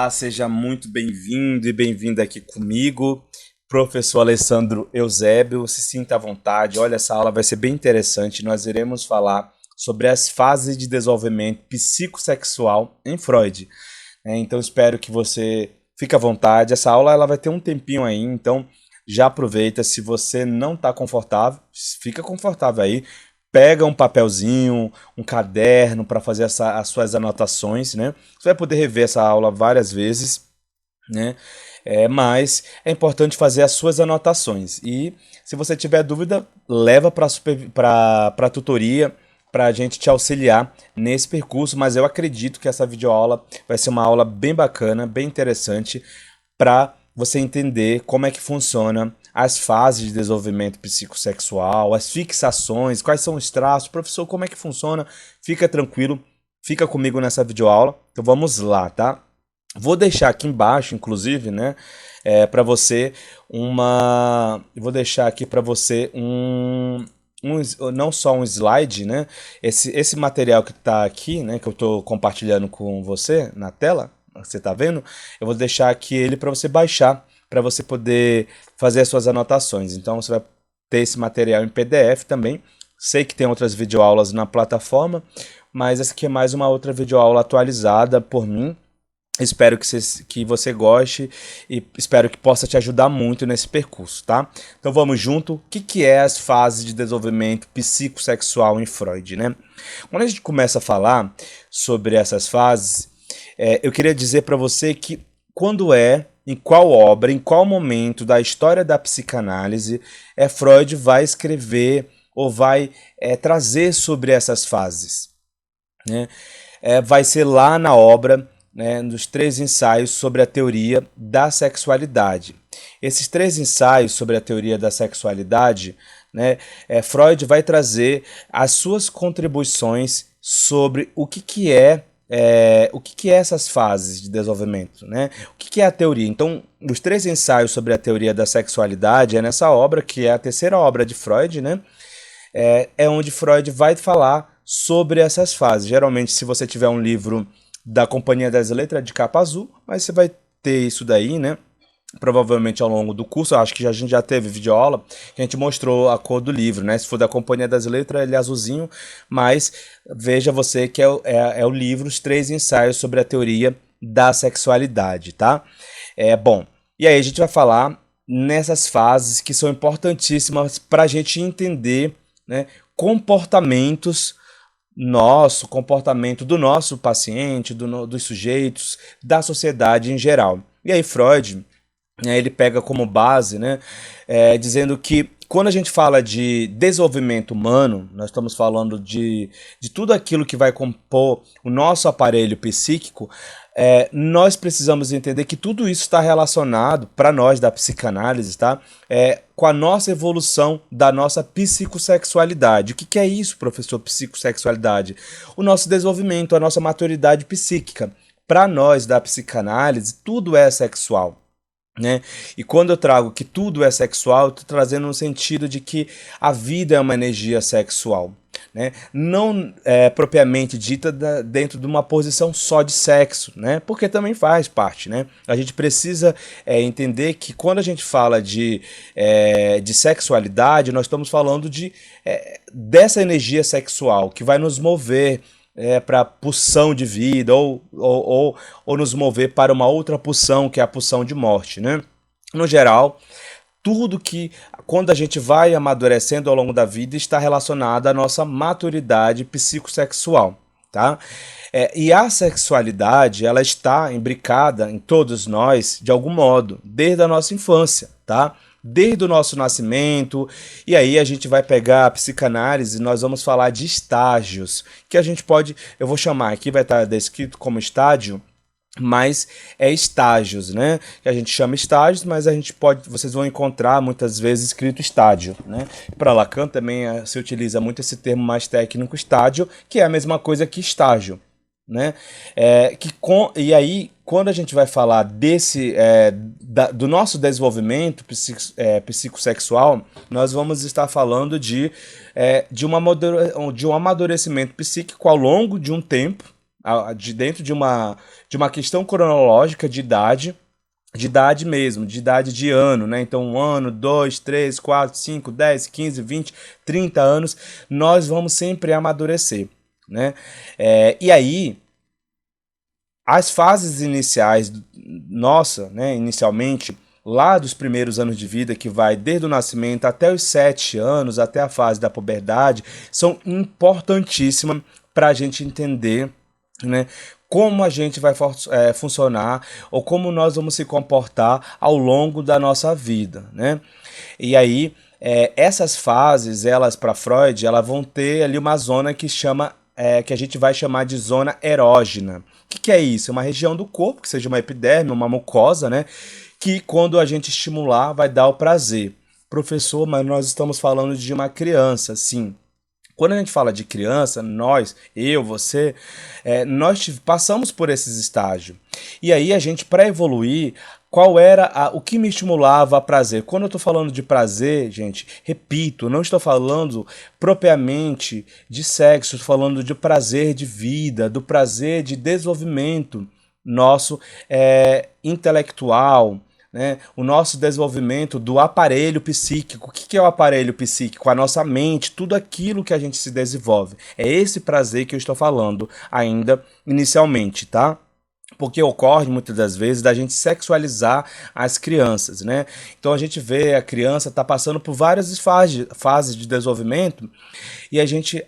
Olá, seja muito bem-vindo e bem-vinda aqui comigo, professor Alessandro Eusébio. Se sinta à vontade, olha, essa aula vai ser bem interessante. Nós iremos falar sobre as fases de desenvolvimento psicossexual em Freud. Então, espero que você fique à vontade. Essa aula ela vai ter um tempinho aí, então já aproveita. Se você não está confortável, fica confortável aí. Pega um papelzinho, um caderno para fazer as suas anotações, né? Você vai poder rever essa aula várias vezes, né? Mas é importante fazer as suas anotações. E se você tiver dúvida, leva para a tutoria para a gente te auxiliar nesse percurso. Mas eu acredito que essa videoaula vai ser uma aula bem bacana, bem interessante para você entender como é que funciona as fases de desenvolvimento psicossexual, as fixações, quais são os traços. Professor, como é que funciona? Fica tranquilo, fica comigo nessa videoaula. Então vamos lá, tá? Vou deixar aqui embaixo, inclusive, né, para você vou deixar aqui para você não só um slide, né? Esse material que está aqui, né, que eu estou compartilhando com você na tela, você está vendo? Eu vou deixar aqui ele para você baixar, para você poder fazer as suas anotações. Então você vai ter esse material em PDF também. Sei que tem outras videoaulas na plataforma, mas essa aqui é mais uma outra videoaula atualizada por mim. Espero que você goste e espero que possa te ajudar muito nesse percurso, tá? Então vamos junto. O que é as fases de desenvolvimento psicossexual em Freud, né? Quando a gente começa a falar sobre essas fases, eu queria dizer para você que em qual obra, em qual momento da história da psicanálise Freud vai escrever ou vai trazer sobre essas fases, né? Vai ser lá na obra, né, nos 3 ensaios sobre a teoria da sexualidade. Esses 3 ensaios sobre a teoria da sexualidade, né, Freud vai trazer as suas contribuições sobre o que é essas fases de desenvolvimento, né? O que é a teoria? Então, os 3 ensaios sobre a teoria da sexualidade é nessa obra, que é a terceira obra de Freud, né? Onde Freud vai falar sobre essas fases. Geralmente, se você tiver um livro da Companhia das Letras de capa azul, mas você vai ter isso daí, né? Provavelmente ao longo do curso, acho que a gente já teve videoaula que a gente mostrou a cor do livro, né? Se for da Companhia das Letras, ele é azulzinho, mas veja você que é o livro Os 3 Ensaios sobre a Teoria da Sexualidade, tá? Bom, e aí a gente vai falar nessas fases que são importantíssimas para a gente entender, né, comportamento do nosso paciente, dos sujeitos, da sociedade em geral. E aí Freud, ele pega como base, né, dizendo que quando a gente fala de desenvolvimento humano, nós estamos falando de tudo aquilo que vai compor o nosso aparelho psíquico. Nós precisamos entender que tudo isso está relacionado, para nós da psicanálise, tá? Com a nossa evolução da nossa psicossexualidade. O que é isso, professor, psicossexualidade? O nosso desenvolvimento, a nossa maturidade psíquica. Para nós da psicanálise, tudo é sexual, né? E quando eu trago que tudo é sexual, eu estou trazendo no sentido de que a vida é uma energia sexual, né? Não propriamente dita dentro de uma posição só de sexo, né? Porque também faz parte, né? A gente precisa entender que quando a gente fala de sexualidade, nós estamos falando dessa energia sexual que vai nos mover para a pulsão de vida ou nos mover para uma outra pulsão, que é a pulsão de morte, né? No geral, tudo que, quando a gente vai amadurecendo ao longo da vida, está relacionado à nossa maturidade psicossexual, tá? E a sexualidade, ela está imbricada em todos nós, de algum modo, desde a nossa infância, tá? Desde o nosso nascimento, e aí a gente vai pegar a psicanálise, nós vamos falar de estágios, que a gente pode, eu vou chamar aqui, vai estar descrito como estágio, mas estágios, né? Que a gente chama estágios, mas vocês vão encontrar muitas vezes escrito estágio, né? Para Lacan também se utiliza muito esse termo mais técnico, estágio, que é a mesma coisa que estágio, né? E aí, quando a gente vai falar do nosso desenvolvimento psicossexual, nós vamos estar falando de um amadurecimento psíquico ao longo de um tempo, dentro de uma questão cronológica de idade mesmo, de idade de ano, né? Então, 1 ano, 2, 3, 4, 5, 10, 15, 20, 30 anos, nós vamos sempre amadurecer, né? E aí, as fases iniciais, nossa, né, inicialmente, lá dos primeiros anos de vida, que vai desde o nascimento até os 7 anos, até a fase da puberdade, são importantíssimas para a gente entender, né, como a gente vai funcionar ou como nós vamos se comportar ao longo da nossa vida, né? E aí, essas fases, elas para Freud, elas vão ter ali uma zona que chama que a gente vai chamar de zona erógena. O que é isso? É uma região do corpo, que seja uma epiderme, uma mucosa, né? Que quando a gente estimular vai dar o prazer. Professor, mas nós estamos falando de uma criança, sim. Quando a gente fala de criança, nós, eu, você, nós passamos por esses estágios. E aí a gente, para evoluir, qual era o que me estimulava a prazer? Quando eu estou falando de prazer, gente, repito, não estou falando propriamente de sexo, estou falando de prazer de vida, do prazer de desenvolvimento nosso intelectual, né? O nosso desenvolvimento do aparelho psíquico. O que é o aparelho psíquico? A nossa mente, tudo aquilo que a gente se desenvolve. É esse prazer que eu estou falando ainda inicialmente, tá? Porque ocorre muitas das vezes da gente sexualizar as crianças, né? Então a gente vê a criança tá passando por várias fases de desenvolvimento e a gente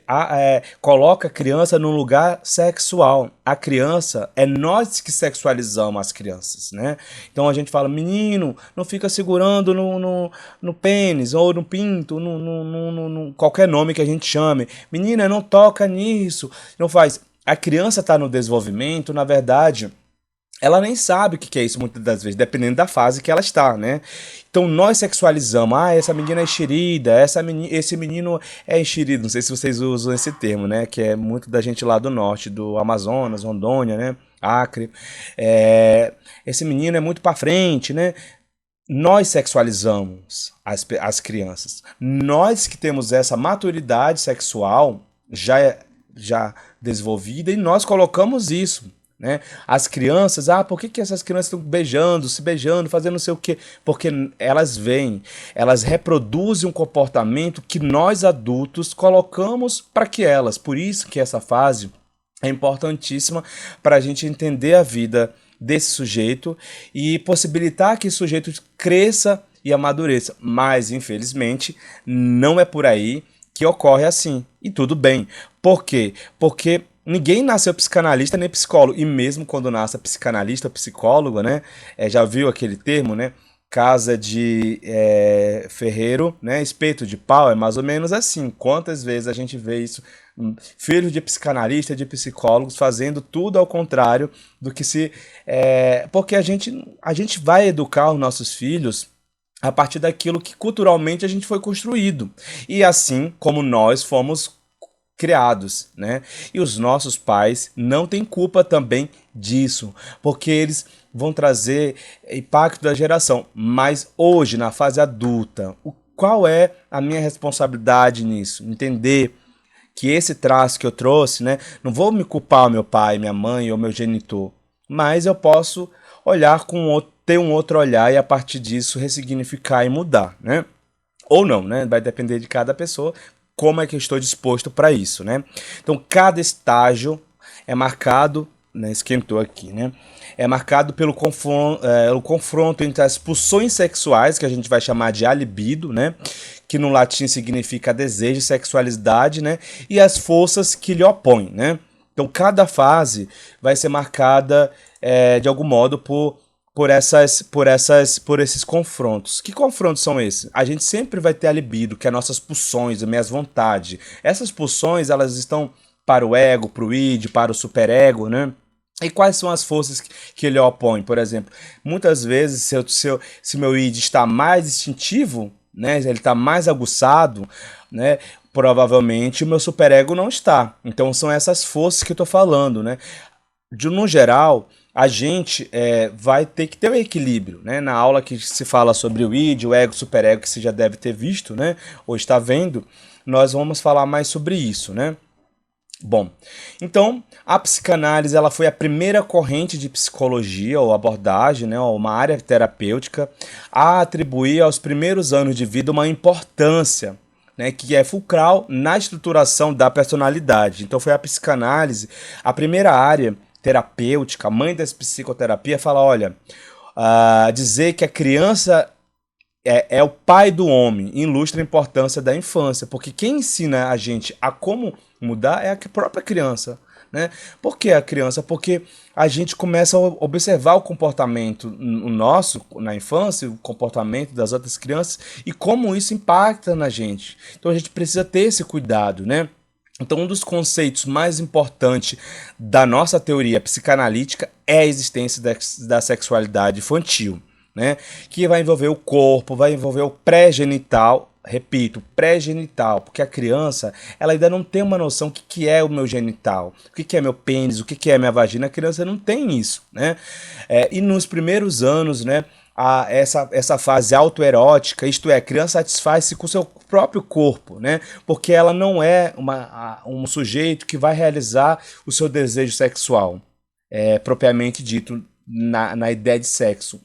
coloca a criança num lugar sexual. A criança, é nós que sexualizamos as crianças, né? Então a gente fala, menino, não fica segurando no pênis ou no pinto, no qualquer nome que a gente chame. Menina, não toca nisso, não faz. A criança está no desenvolvimento, na verdade, ela nem sabe o que é isso muitas das vezes, dependendo da fase que ela está, né? Então nós sexualizamos, essa menina é enxerida, esse menino é enxerido, não sei se vocês usam esse termo, né? Que é muito da gente lá do norte, do Amazonas, Rondônia, né? Acre. Esse menino é muito para frente, né? Nós sexualizamos as crianças. Nós que temos essa maturidade sexual já desenvolvida e nós colocamos isso, né? As crianças, por que essas crianças estão se beijando, fazendo não sei o quê? Porque elas veem, elas reproduzem um comportamento que nós adultos colocamos para que elas. Por isso que essa fase é importantíssima para a gente entender a vida desse sujeito e possibilitar que esse sujeito cresça e amadureça. Mas, infelizmente, não é por aí que ocorre assim. E tudo bem. Por quê? Porque ninguém nasceu psicanalista nem psicólogo. E mesmo quando nasce psicanalista, psicólogo, né? Já viu aquele termo, né? Casa de ferreiro, né? Espeto de pau, é mais ou menos assim. Quantas vezes a gente vê isso? Filhos de psicanalista, de psicólogos, fazendo tudo ao contrário do que se... porque a gente vai educar os nossos filhos a partir daquilo que culturalmente a gente foi construído. E assim como nós fomos criados, né? E os nossos pais não têm culpa também disso, porque eles vão trazer impacto da geração. Mas hoje, na fase adulta, qual é a minha responsabilidade nisso? Entender que esse traço que eu trouxe, né? Não vou me culpar o meu pai, minha mãe ou meu genitor, mas eu posso olhar ter um outro olhar e a partir disso ressignificar e mudar, né? Ou não, né? Vai depender de cada pessoa, como é que eu estou disposto para isso, né? Então, cada estágio é marcado, né? Esquentou aqui, né? É marcado pelo confronto entre as pulsões sexuais, que a gente vai chamar de libido, né? Que no latim significa desejo, sexualidade, né? E as forças que lhe opõem, né? Então, cada fase vai ser marcada, de algum modo, por esses confrontos. Que confrontos são esses? A gente sempre vai ter a libido, que é nossas pulsões, as minhas vontades. Essas pulsões, elas estão para o ego, para o id, para o superego, né? E quais são as forças que ele opõe? Por exemplo, muitas vezes, se meu id está mais instintivo, né, ele está mais aguçado, né, provavelmente o meu superego não está. Então são essas forças que eu estou falando, né? No geral, a gente vai ter que ter um equilíbrio, né? Na aula que se fala sobre o id, o ego, o superego, que você já deve ter visto, né? Ou está vendo, nós vamos falar mais sobre isso, né? Bom, então a psicanálise ela foi a primeira corrente de psicologia ou abordagem, né, ou uma área terapêutica a atribuir aos primeiros anos de vida uma importância, né, que é fulcral na estruturação da personalidade. Então foi a psicanálise a primeira área terapêutica, a mãe da psicoterapia, fala, olha, dizer que a criança é o pai do homem, ilustra a importância da infância, porque quem ensina a gente a como mudar é a própria criança, né? Por que a criança? Porque a gente começa a observar o comportamento nosso na infância, o comportamento das outras crianças e como isso impacta na gente. Então a gente precisa ter esse cuidado, né? Então, um dos conceitos mais importantes da nossa teoria psicanalítica é a existência da sexualidade infantil, né? Que vai envolver o corpo, vai envolver o pré-genital, repito, pré-genital, porque a criança ela ainda não tem uma noção do que é o meu genital, o que é meu pênis, o que é minha vagina, a criança não tem isso, né? E nos primeiros anos, né, essa fase autoerótica, isto é, a criança satisfaz-se com o seu próprio corpo, né? Porque ela não é um sujeito que vai realizar o seu desejo sexual, propriamente dito, na ideia de sexo.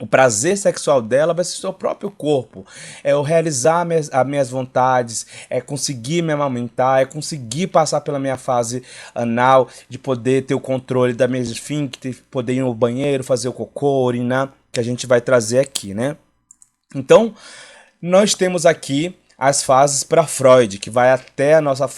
O prazer sexual dela vai ser o seu próprio corpo. É eu realizar as minhas vontades, é conseguir me amamentar, é conseguir passar pela minha fase anal, de poder ter o controle da minha esfíncter, poder ir no banheiro, fazer o cocô, urinar, que a gente vai trazer aqui, né? Então, nós temos aqui as fases para Freud, que vai até a nossa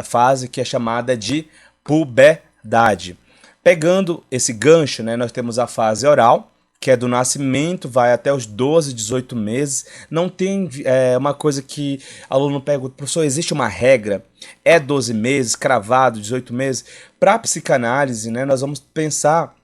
fase que é chamada de puberdade. Pegando esse gancho, né, nós temos a fase oral, que é do nascimento, vai até os 12, 18 meses. Não tem uma coisa que aluno pergunta, professor, existe uma regra? É 12 meses, cravado, 18 meses? Para a psicanálise, né, nós vamos pensar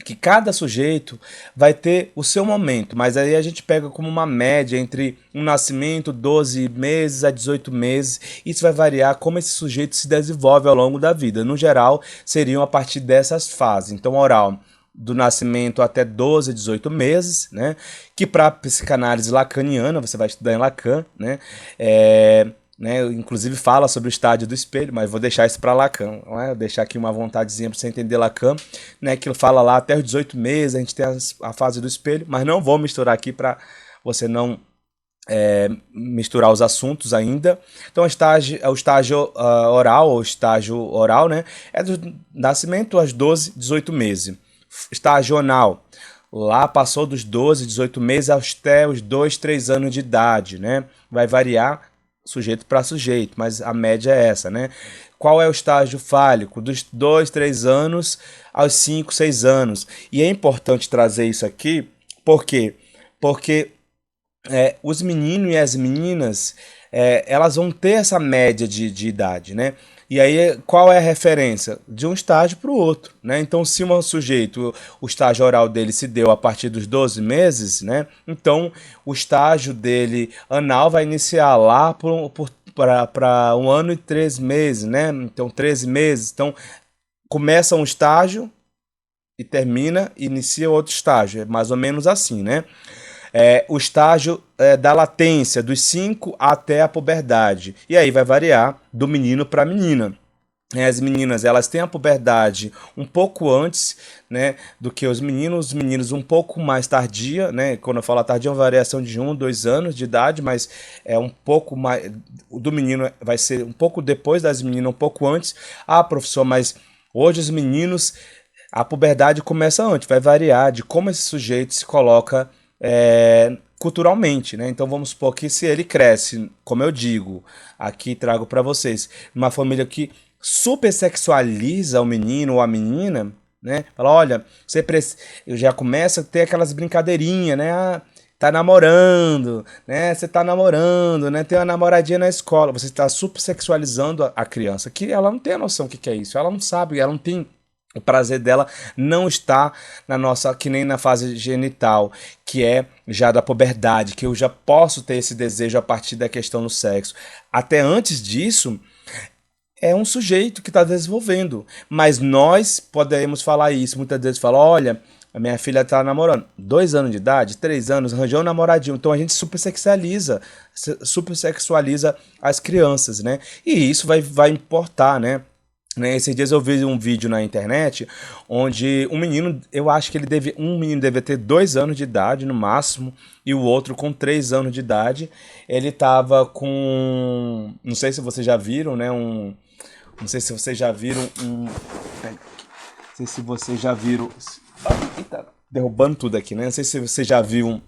que cada sujeito vai ter o seu momento, mas aí a gente pega como uma média entre um nascimento, 12 meses a 18 meses. Isso vai variar como esse sujeito se desenvolve ao longo da vida. No geral, seriam a partir dessas fases. Então, oral, do nascimento até 12, 18 meses, né? Que para a psicanálise lacaniana, você vai estudar em Lacan, né? Inclusive fala sobre o estádio do espelho, mas vou deixar isso para Lacan, né? Vou deixar aqui uma vontadezinha para você entender Lacan, né? Que ele fala lá até os 18 meses, a gente tem a fase do espelho, mas não vou misturar aqui para você não misturar os assuntos ainda. Então, o estágio oral, ou estágio oral, né? É do nascimento aos 12, 18 meses. Estágio anal, lá passou dos 12, 18 meses até os 2, 3 anos de idade, né? Vai variar sujeito para sujeito, mas a média é essa, né? Qual é o estágio fálico? Dos 2, 3 anos aos 5, 6 anos. E é importante trazer isso aqui, por quê? Porque os meninos e as meninas, elas vão ter essa média de idade, né? E aí, qual é a referência? De um estágio para o outro, né? Então, se um sujeito, o estágio oral dele se deu a partir dos 12 meses, né? Então, o estágio dele anal vai iniciar lá para 1 ano e 3 meses, né? Então, 13 meses. Então, começa um estágio e inicia outro estágio. É mais ou menos assim, né? O estágio da latência, dos 5 até a puberdade. E aí vai variar do menino para a menina. As meninas, elas têm a puberdade um pouco antes, né, do que os meninos um pouco mais tardia, né? Quando eu falo tardia, é uma variação de 1, 2 anos de idade, mas é um pouco mais, o do menino vai ser um pouco depois, das meninas um pouco antes. Professor, mas hoje os meninos, a puberdade começa antes, vai variar de como esse sujeito se coloca culturalmente, né? Então vamos supor que se ele cresce, como eu digo, aqui trago para vocês, numa família que super sexualiza o menino ou a menina, né? Fala, olha, eu já começa a ter aquelas brincadeirinhas, né? Tá namorando, né? Você tá namorando, né? Tem uma namoradinha na escola, você está super sexualizando a criança, que ela não tem a noção do que é isso, ela não sabe, ela não tem. O prazer dela não está que nem na fase genital, que é já da puberdade, que eu já posso ter esse desejo a partir da questão do sexo. Até antes disso, é um sujeito que está desenvolvendo. Mas nós podemos falar isso. Muitas vezes fala, olha, A minha filha tá namorando. 2 anos de idade, 3 anos, arranjou um namoradinho. Então a gente supersexualiza as crianças, né? E isso vai importar, né? Esses dias eu vi um vídeo na internet onde um menino, eu acho que um menino deve ter 2 anos de idade no máximo, e o outro com 3 anos de idade. Ele tava com, não sei se vocês já viram, né? Não sei se vocês já viram não sei se vocês já viram. Eita, derrubando tudo aqui, né? Não sei se você já viu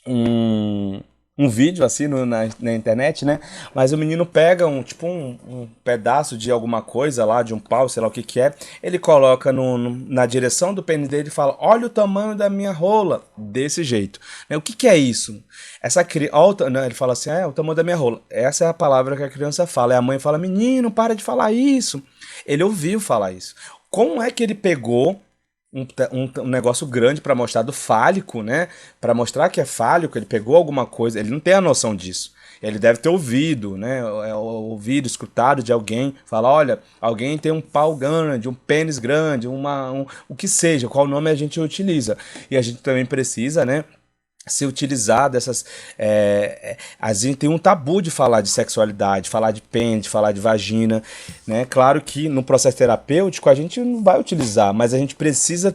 um vídeo assim na internet, né? Mas o menino pega um pedaço de alguma coisa lá, de um pau, sei lá o que que é. Ele coloca na direção do pênis dele e fala: olha o tamanho da minha rola. Desse jeito. Né? O que que é isso? Ele fala assim: é o tamanho da minha rola. Essa é a palavra que a criança fala. E a mãe fala: menino, para de falar isso. Ele ouviu falar isso. Como é que ele pegou um negócio grande para mostrar do fálico, né? Para mostrar que é fálico, ele pegou alguma coisa, ele não tem a noção disso. Ele deve ter ouvido, né? Ouvido, escutado de alguém falar: olha, alguém tem um pau grande, um pênis grande, o que seja, qual nome a gente utiliza. E a gente também precisa, né? Se utilizar dessas. A gente tem um tabu de falar de sexualidade, falar de pênis, falar de vagina, né? Claro que no processo terapêutico a gente não vai utilizar, mas a gente precisa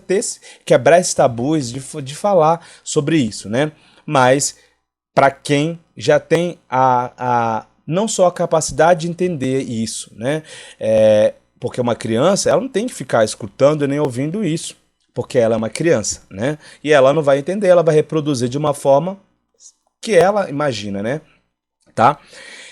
quebrar esses tabus de falar sobre isso, né? Mas para quem já tem não só a capacidade de entender isso, né? Porque uma criança, ela não tem que ficar escutando nem ouvindo isso, porque ela é uma criança, né? E ela não vai entender, ela vai reproduzir de uma forma que ela imagina, né? Tá?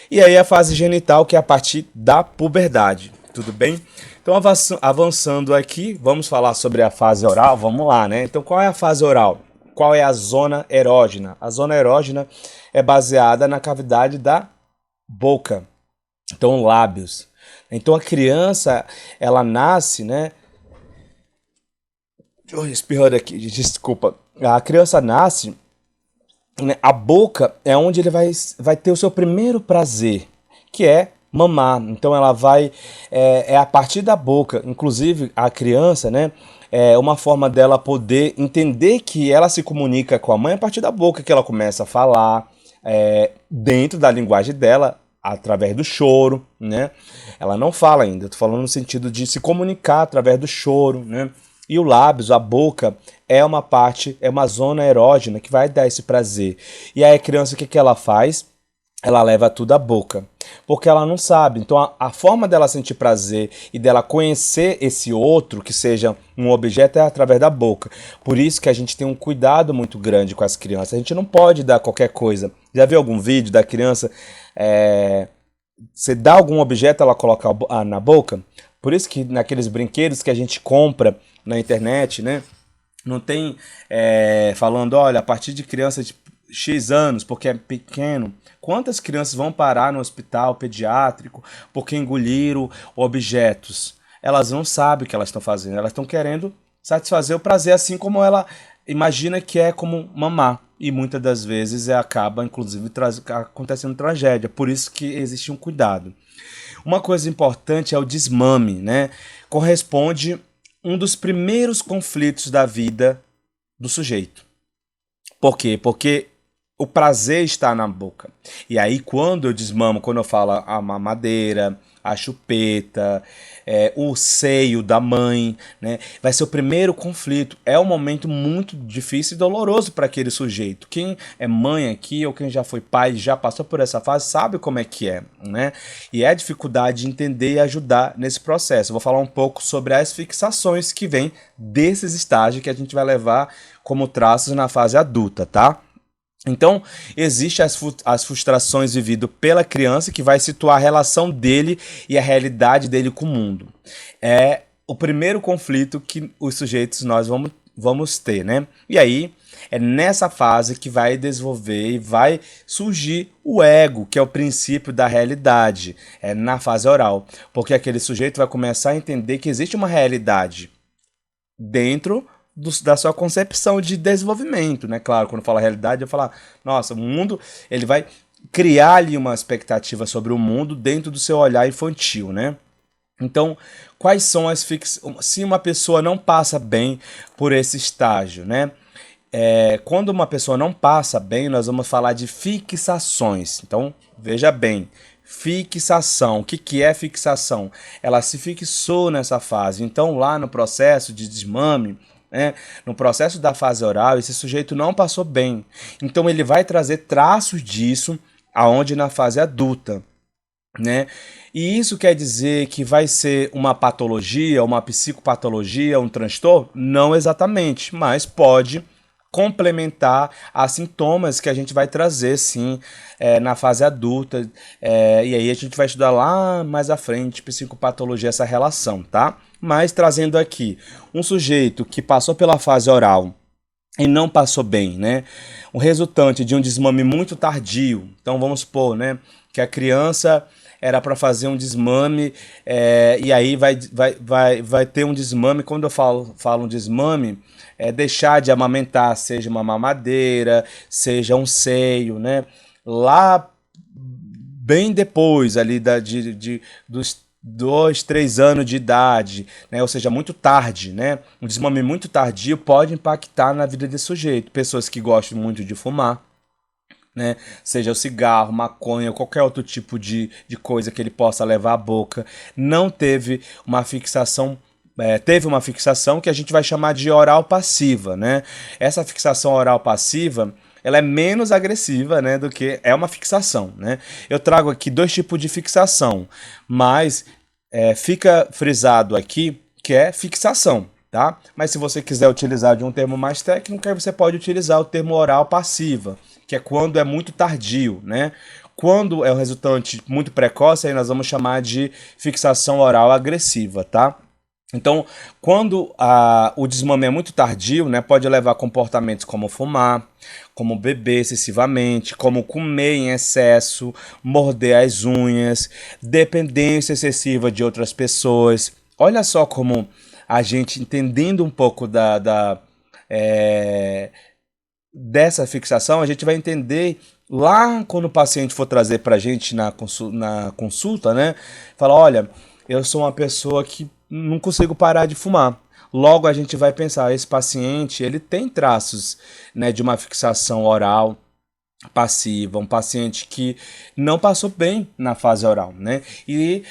E aí a fase genital, que é a partir da puberdade, tudo bem? Então, avançando aqui, vamos falar sobre a fase oral, vamos lá, né? Então, qual é a fase oral? Qual é a zona erógena? A zona erógena é baseada na cavidade da boca, então lábios. Então, a criança, ela nasce, né? Deixa eu espirrar aqui, desculpa. A criança nasce, né, a boca é onde ele vai ter o seu primeiro prazer, que é mamar. Então ela vai, a partir da boca. Inclusive a criança, né, é uma forma dela poder entender que ela se comunica com a mãe a partir da boca, que ela começa a falar dentro da linguagem dela, através do choro, né? Ela não fala ainda, eu tô falando no sentido de se comunicar através do choro, né? E o lábios, a boca, é uma zona erógena que vai dar esse prazer. E aí a criança, o que ela faz? Ela leva tudo à boca, porque ela não sabe. Então a forma dela sentir prazer e dela conhecer esse outro, que seja um objeto, é através da boca. Por isso que a gente tem um cuidado muito grande com as crianças. A gente não pode dar qualquer coisa. Já viu algum vídeo da criança? Você dá algum objeto, ela coloca na boca? Por isso que naqueles brinquedos que a gente compra na internet, né? Não tem falando: olha, a partir de criança de X anos, porque é pequeno. Quantas crianças vão parar no hospital pediátrico porque engoliram objetos? Elas não sabem o que elas estão fazendo. Elas estão querendo satisfazer o prazer, assim como ela imagina que é como mamar. E muitas das vezes acaba, inclusive, acontecendo tragédia. Por isso que existe um cuidado. Uma coisa importante é o desmame, né? Corresponde um dos primeiros conflitos da vida do sujeito. Por quê? Porque o prazer está na boca. E aí, quando eu desmamo, quando eu falo a mamadeira, a chupeta, o seio da mãe, né, vai ser o primeiro conflito. É um momento muito difícil e doloroso para aquele sujeito. Quem é mãe aqui ou quem já foi pai, já passou por essa fase, sabe como é que é, né? E é a dificuldade de entender e ajudar nesse processo. Eu vou falar um pouco sobre as fixações que vêm desses estágios que a gente vai levar como traços na fase adulta, tá? Então, existem as frustrações vividas pela criança, que vai situar a relação dele e a realidade dele com o mundo. É o primeiro conflito que os sujeitos nós vamos ter, né? E aí, é nessa fase que vai desenvolver e vai surgir o ego, que é o princípio da realidade, na fase oral. Porque aquele sujeito vai começar a entender que existe uma realidade dentro da sua concepção de desenvolvimento, né? Claro, quando eu falo realidade, eu falo: nossa, o mundo, ele vai criar ali uma expectativa sobre o mundo dentro do seu olhar infantil, né? Então, quais são as se uma pessoa não passa bem por esse estágio, né? Quando uma pessoa não passa bem, nós vamos falar de fixações. Então, veja bem, fixação. O que que é fixação? Ela se fixou nessa fase. Então, lá no processo de desmame, né, no processo da fase oral, esse sujeito não passou bem. Então, ele vai trazer traços disso aonde na fase adulta, né? E isso quer dizer que vai ser uma patologia, uma psicopatologia, um transtorno? Não exatamente, mas pode complementar a sintomas que a gente vai trazer, sim, na fase adulta. E aí a gente vai estudar lá mais à frente, psicopatologia, essa relação, tá? Mas trazendo aqui, um sujeito que passou pela fase oral e não passou bem, né? O resultante de um desmame muito tardio. Então vamos supor, né, que a criança era para fazer um desmame, e aí vai ter um desmame. Quando eu falo um desmame, é deixar de amamentar, seja uma mamadeira, seja um seio, né? Lá bem depois ali dos 2, 3 anos de idade, né? Ou seja, muito tarde, né? Um desmame muito tardio pode impactar na vida desse sujeito. Pessoas que gostam muito de fumar, né? Seja o cigarro, maconha, qualquer outro tipo de coisa que ele possa levar à boca, não teve uma fixação. Teve uma fixação que a gente vai chamar de oral passiva, né? Essa fixação oral passiva, ela é menos agressiva, né, do que é uma fixação, né? Eu trago aqui 2 tipos de fixação, mas fica frisado aqui que é fixação, tá? Mas se você quiser utilizar de um termo mais técnico, aí você pode utilizar o termo oral passiva, que é quando é muito tardio, né? Quando é o resultante muito precoce, aí nós vamos chamar de fixação oral agressiva, tá? Então, quando o desmame é muito tardio, né, pode levar a comportamentos como fumar, como beber excessivamente, como comer em excesso, morder as unhas, dependência excessiva de outras pessoas. Olha só como a gente, entendendo um pouco é, dessa fixação, a gente vai entender lá quando o paciente for trazer para a gente na consulta, né? Fala, olha, eu sou uma pessoa que não consigo parar de fumar. Logo a gente vai pensar, esse paciente, ele tem traços, né, de uma fixação oral passiva, um paciente que não passou bem na fase oral, né? E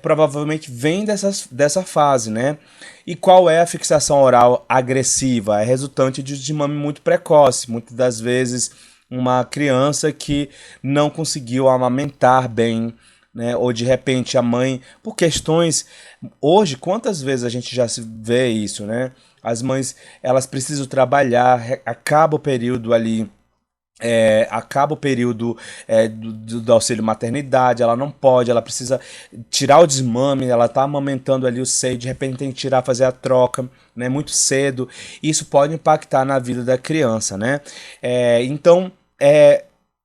provavelmente vem dessa fase, né? E qual é a fixação oral agressiva? É resultante de desmame muito precoce, muitas das vezes uma criança que não conseguiu amamentar bem, né? Ou de repente a mãe, por questões, hoje quantas vezes a gente já se vê isso, né? As mães, elas precisam trabalhar, acaba o período ali, acaba o período do auxílio maternidade, ela não pode, ela precisa tirar o desmame, ela tá amamentando ali o seio, de repente tem que tirar, fazer a troca, né, muito cedo. Isso pode impactar na vida da criança, né? Então,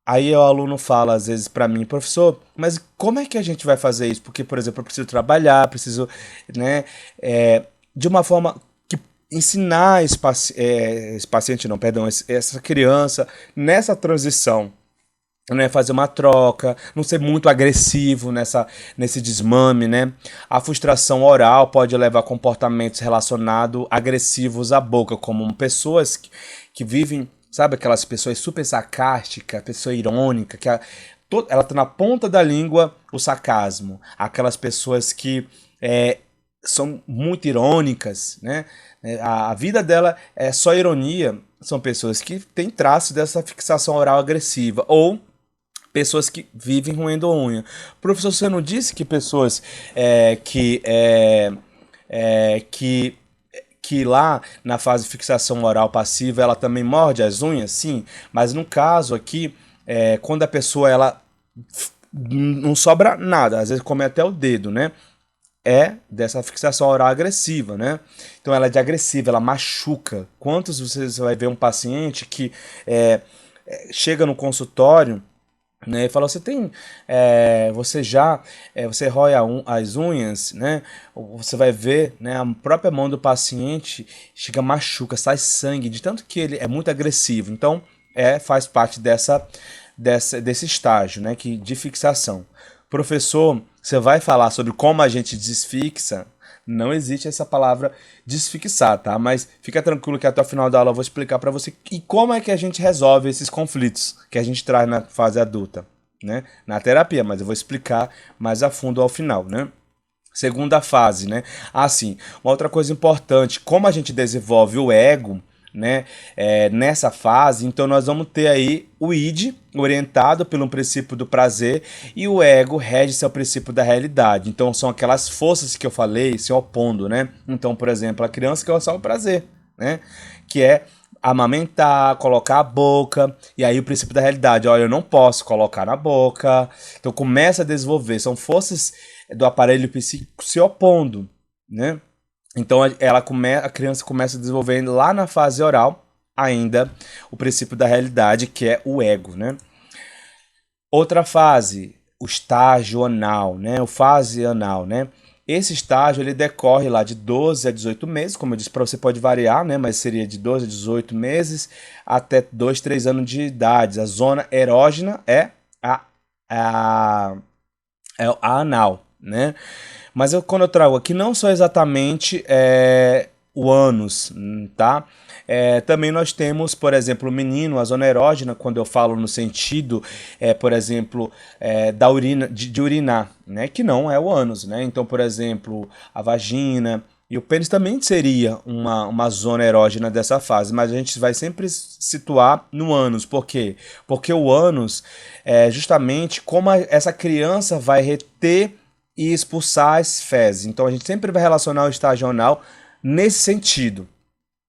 aí o aluno fala às vezes para mim, professor, mas como é que a gente vai fazer isso? Porque, por exemplo, eu preciso trabalhar, preciso, né, de uma forma ensinar esse paciente, não, perdão, essa criança nessa transição, né, fazer uma troca, não ser muito agressivo nesse desmame, né? A frustração oral pode levar a comportamentos relacionados agressivos à boca, como pessoas que vivem, sabe, aquelas pessoas super sarcásticas, pessoa irônica, ela tá na ponta da língua o sarcasmo, aquelas pessoas que são muito irônicas, né? A vida dela é só ironia. São pessoas que têm traços dessa fixação oral agressiva, ou pessoas que vivem roendo unha. Professor, você não disse que pessoas que lá na fase de fixação oral passiva ela também morde as unhas? Sim, mas no caso aqui, quando a pessoa ela não sobra nada, às vezes come até o dedo, né? Dessa fixação oral agressiva, né? Então ela é de agressiva, ela machuca. Quantos você vai ver um paciente que chega no consultório, né, e fala, você rói as unhas, né? Você vai ver, né, a própria mão do paciente chega, machuca, sai sangue, de tanto que ele é muito agressivo. Então faz parte desse estágio, né, de fixação. Professor, você vai falar sobre como a gente desfixa, não existe essa palavra desfixar, tá? Mas fica tranquilo que até o final da aula eu vou explicar para você e como é que a gente resolve esses conflitos que a gente traz na fase adulta, né? Na terapia, mas eu vou explicar mais a fundo ao final, né? Segunda fase, né? Assim, uma outra coisa importante, como a gente desenvolve o ego, né? Nessa fase, então nós vamos ter aí o id, orientado pelo princípio do prazer, e o ego rege-se ao princípio da realidade. Então são aquelas forças que eu falei se opondo, né? Então, por exemplo, a criança quer só o prazer, né? Que é amamentar, colocar a boca, e aí o princípio da realidade, olha, eu não posso colocar na boca. Então começa a desenvolver, são forças do aparelho psíquico se opondo, né? Então a criança começa a desenvolver lá na fase oral ainda o princípio da realidade, que é o ego, né? Outra fase, o estágio anal, né? O fase anal, né? Esse estágio ele decorre lá de 12 a 18 meses, como eu disse, para você pode variar, né? Mas seria de 12 a 18 meses até 2, 3 anos de idade. A zona erógena é a, a anal, né? Mas quando eu trago aqui, não só exatamente o ânus, tá? Também nós temos, por exemplo, o menino, a zona erógena, quando eu falo no sentido, por exemplo, da urina, de urinar, né? Que não é o ânus, né? Então, por exemplo, a vagina e o pênis também seria uma zona erógena dessa fase, mas a gente vai sempre situar no ânus. Por quê? Porque o ânus é justamente como essa criança vai reter e expulsar as fezes. Então a gente sempre vai relacionar o estágio anal nesse sentido,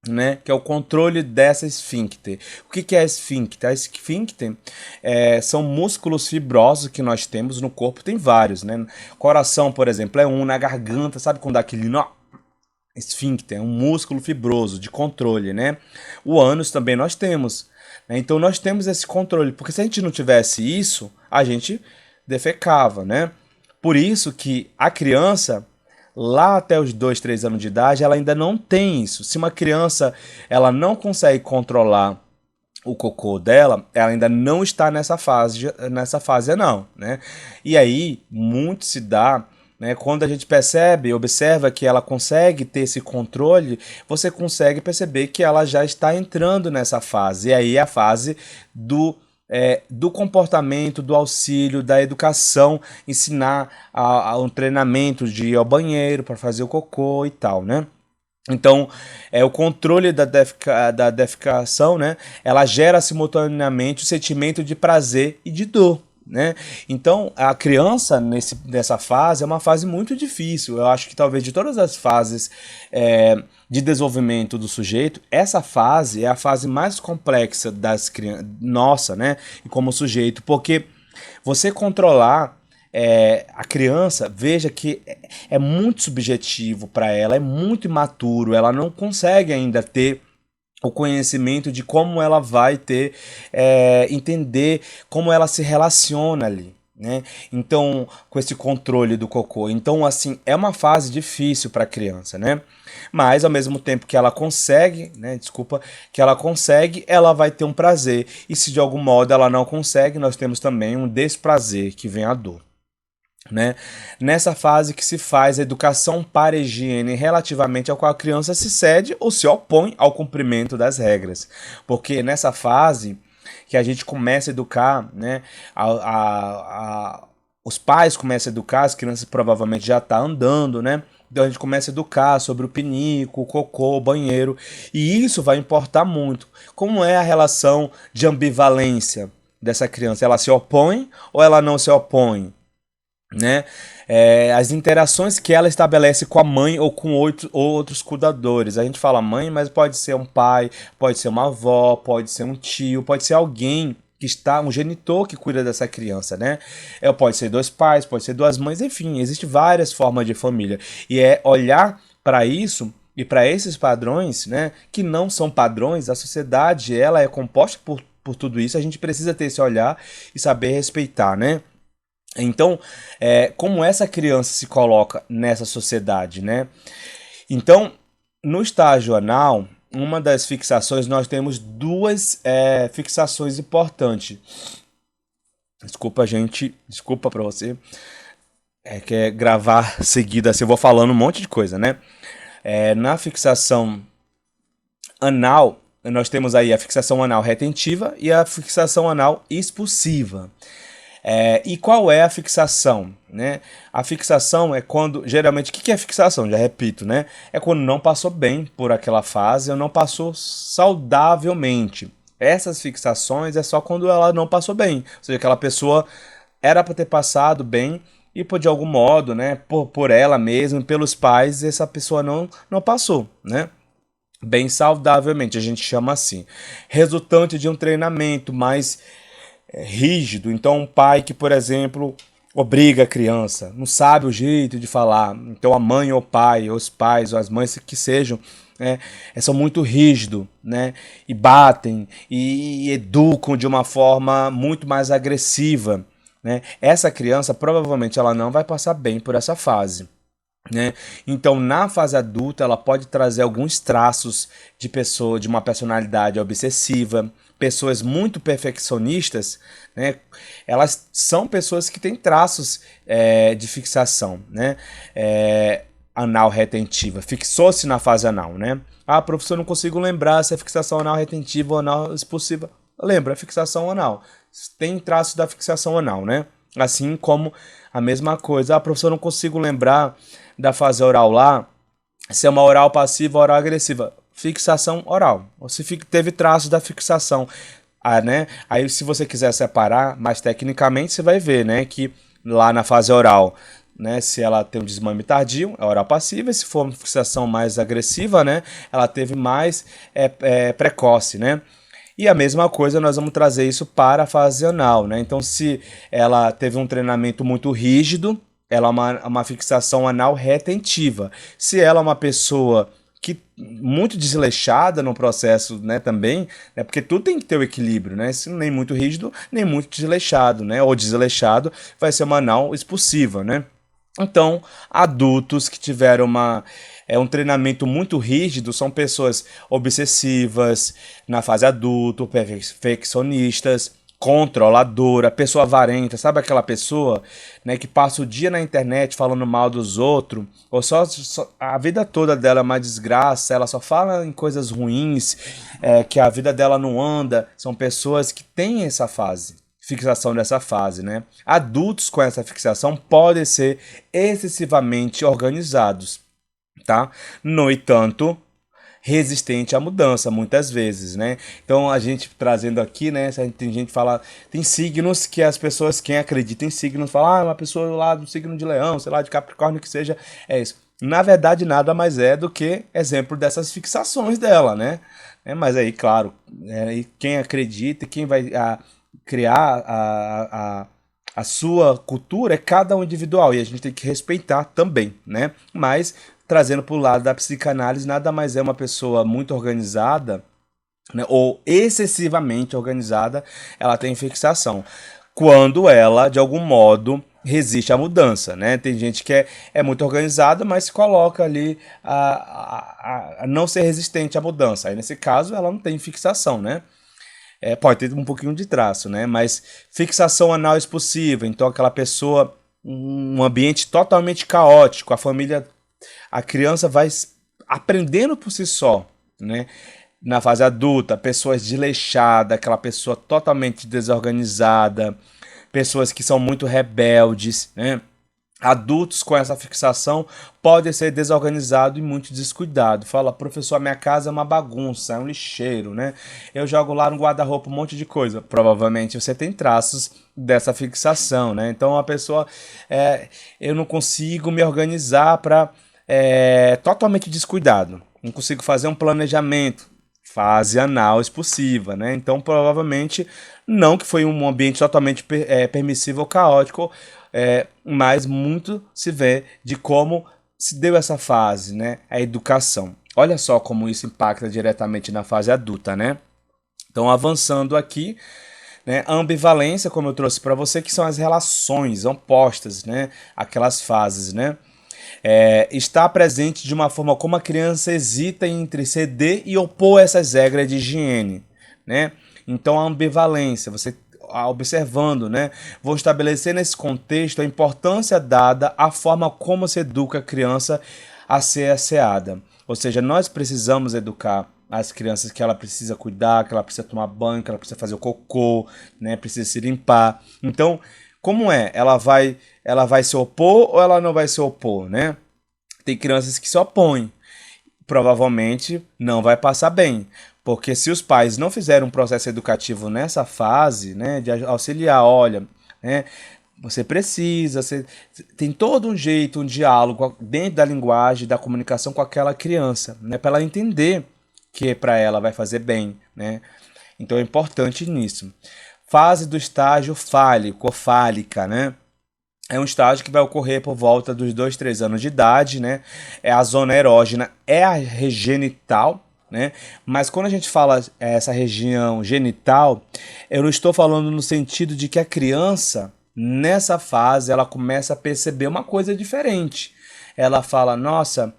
né? Que é o controle dessa esfíncter. O que é a esfíncter? A esfíncter são músculos fibrosos que nós temos no corpo, tem vários, né? Coração, por exemplo, é um, na garganta, sabe quando dá aquele nó? Esfíncter é um músculo fibroso de controle, né? O ânus também nós temos, né? Então nós temos esse controle, porque se a gente não tivesse isso, a gente defecava, né? Por isso que a criança, lá até os 2, 3 anos de idade, ela ainda não tem isso. Se uma criança ela não consegue controlar o cocô dela, ela ainda não está nessa fase não, né? E aí, muito se dá, né, quando a gente percebe, observa que ela consegue ter esse controle, você consegue perceber que ela já está entrando nessa fase. E aí é a fase do comportamento, do auxílio, da educação, ensinar um treinamento de ir ao banheiro para fazer o cocô e tal, né? Então, o controle da defecação, né? Ela gera simultaneamente o sentimento de prazer e de dor, né? Então, a criança nessa fase é uma fase muito difícil. Eu acho que talvez de todas as fases de desenvolvimento do sujeito, essa fase é a fase mais complexa das crianças, nossa, né? E como sujeito, porque você controlar a criança, veja que é muito subjetivo para ela, é muito imaturo, ela não consegue ainda ter o conhecimento de como ela vai ter, entender como ela se relaciona ali, né? Então, com esse controle do cocô. Então, assim, é uma fase difícil para a criança, né? Mas, ao mesmo tempo que ela consegue, né? Desculpa, que ela consegue, ela vai ter um prazer. E se de algum modo ela não consegue, nós temos também um desprazer, que vem a dor. Né? Nessa fase que se faz a educação para a higiene relativamente ao qual a criança se cede ou se opõe ao cumprimento das regras. Porque nessa fase que a gente começa a educar, né, os pais começam a educar, as crianças provavelmente já estão andando, né? Então a gente começa a educar sobre o pinico, o cocô, o banheiro, e isso vai importar muito. Como é a relação de ambivalência dessa criança? Ela se opõe ou ela não se opõe? Né? As interações que ela estabelece com a mãe ou com outros cuidadores. A gente fala mãe, mas pode ser um pai, pode ser uma avó, pode ser um tio, pode ser alguém que está, um genitor que cuida dessa criança, né? Pode ser dois pais, pode ser duas mães, enfim, existem várias formas de família. E é olhar para isso e para esses padrões, né, que não são padrões, a sociedade ela é composta por tudo isso, a gente precisa ter esse olhar e saber respeitar, né? Então, como essa criança se coloca nessa sociedade, né? Então, no estágio anal, uma das fixações, nós temos duas fixações importantes. Desculpa, gente. Desculpa para você. que é gravar seguido assim, eu vou falando um monte de coisa, né? Na fixação anal, nós temos aí a fixação anal retentiva e a fixação anal expulsiva. E qual é a fixação, né? A fixação é quando, geralmente, o que é fixação? Já repito, né? É quando não passou bem por aquela fase ou não passou saudavelmente. Essas fixações é só quando ela não passou bem, ou seja, aquela pessoa era para ter passado bem e por de algum modo, né, por ela mesma, pelos pais, essa pessoa não passou, né? Bem saudavelmente, a gente chama assim. Resultante de um treinamento mais rígido. Então, um pai que, por exemplo, obriga a criança, não sabe o jeito de falar. Então, a mãe ou o pai, ou os pais, ou as mães que sejam, né, são muito rígidos, né, e batem e educam de uma forma muito mais agressiva, né. Essa criança provavelmente ela não vai passar bem por essa fase. Né? Então, na fase adulta, ela pode trazer alguns traços de pessoa, de uma personalidade obsessiva, pessoas muito perfeccionistas, né? Elas são pessoas que têm traços de fixação, né? Anal retentiva, fixou-se na fase anal, né? Ah, professor, não consigo lembrar se é fixação anal retentiva ou anal expulsiva. Lembra, fixação anal. Tem traços da fixação anal, né? Assim como a mesma coisa. Ah, professor, não consigo lembrar da fase oral lá, se é uma oral passiva ou oral agressiva. Fixação oral. Ou se teve traços da fixação. Né? Aí, se você quiser separar, mais tecnicamente, você vai ver, né, que lá na fase oral, né, se ela tem um desmame tardio, é oral passiva. Se for uma fixação mais agressiva, né, ela teve mais precoce, né? E a mesma coisa, nós vamos trazer isso para a fase anal, né? Então, se ela teve um treinamento muito rígido, ela é uma fixação anal retentiva. Se ela é uma pessoa que muito desleixada no processo, né, também, né, porque tudo tem que ter o equilíbrio, né? Se nem muito rígido, nem muito desleixado, né? Ou desleixado, vai ser uma anal expulsiva, né? Então, adultos que tiveram um treinamento muito rígido são pessoas obsessivas na fase adulto, perfeccionistas, controladora, pessoa avarenta, sabe aquela pessoa, né, que passa o dia na internet falando mal dos outros, ou só a vida toda dela é uma desgraça, ela só fala em coisas ruins, que a vida dela não anda. São pessoas que têm essa fase. Fixação dessa fase, né? Adultos com essa fixação podem ser excessivamente organizados, tá? No entanto, resistente à mudança, muitas vezes, né? Então, a gente trazendo aqui, né? Tem gente que fala, tem signos que as pessoas, quem acredita em signos, fala, uma pessoa lá do signo de Leão, sei lá, de Capricórnio, que seja, é isso. Na verdade, nada mais é do que exemplo dessas fixações dela, né? Mas aí, claro, quem acredita, quem vai criar a sua cultura é cada um individual e a gente tem que respeitar também, né? Mas trazendo para o lado da psicanálise, nada mais é uma pessoa muito organizada, né, ou excessivamente organizada, ela tem fixação. Quando ela, de algum modo, resiste à mudança, né? Tem gente que é muito organizada, mas se coloca ali a não ser resistente à mudança. Aí, nesse caso, ela não tem fixação, né? Pode ter um pouquinho de traço, né? Mas fixação anal expulsiva, então aquela pessoa, um ambiente totalmente caótico, a criança vai aprendendo por si só, né? Na fase adulta, pessoas desleixadas, aquela pessoa totalmente desorganizada, pessoas que são muito rebeldes, né? Adultos com essa fixação podem ser desorganizados e muito descuidados. Fala, professor, minha casa é uma bagunça, é um lixeiro, né? Eu jogo lá no guarda-roupa um monte de coisa. Provavelmente você tem traços dessa fixação, né? Então a pessoa, eu não consigo me organizar para totalmente descuidado. Não consigo fazer um planejamento. Fase anal expulsiva, né? Então provavelmente não que foi um ambiente totalmente permissivo ou caótico, mas muito se vê de como se deu essa fase, né? A educação. Olha só como isso impacta diretamente na fase adulta, né? Então, avançando aqui, né? A ambivalência, como eu trouxe para você, que são as relações opostas, né? Aquelas fases, né? Está presente de uma forma como a criança hesita entre ceder e opor essas regras de higiene, né? Então, a ambivalência, você observando, né? Vou estabelecer nesse contexto a importância dada à forma como se educa a criança a ser asseada. Ou seja, nós precisamos educar as crianças que ela precisa cuidar, que ela precisa tomar banho, que ela precisa fazer o cocô, né? Precisa se limpar. Então, como é? Ela vai se opor ou ela não vai se opor, né? Tem crianças que se opõem, provavelmente não vai passar bem. Porque se os pais não fizerem um processo educativo nessa fase, né, de auxiliar, olha, né, você precisa, você tem todo um jeito, um diálogo dentro da linguagem, da comunicação com aquela criança, né, para ela entender que para ela vai fazer bem, né? Então é importante nisso. Fase do estágio fálico, ou fálica, né? É um estágio que vai ocorrer por volta dos 2, 3 anos de idade, né? É a zona erógena, é a genital, né? Mas quando a gente fala essa região genital, eu não estou falando no sentido de que a criança, nessa fase, ela começa a perceber uma coisa diferente. Ela fala, nossa,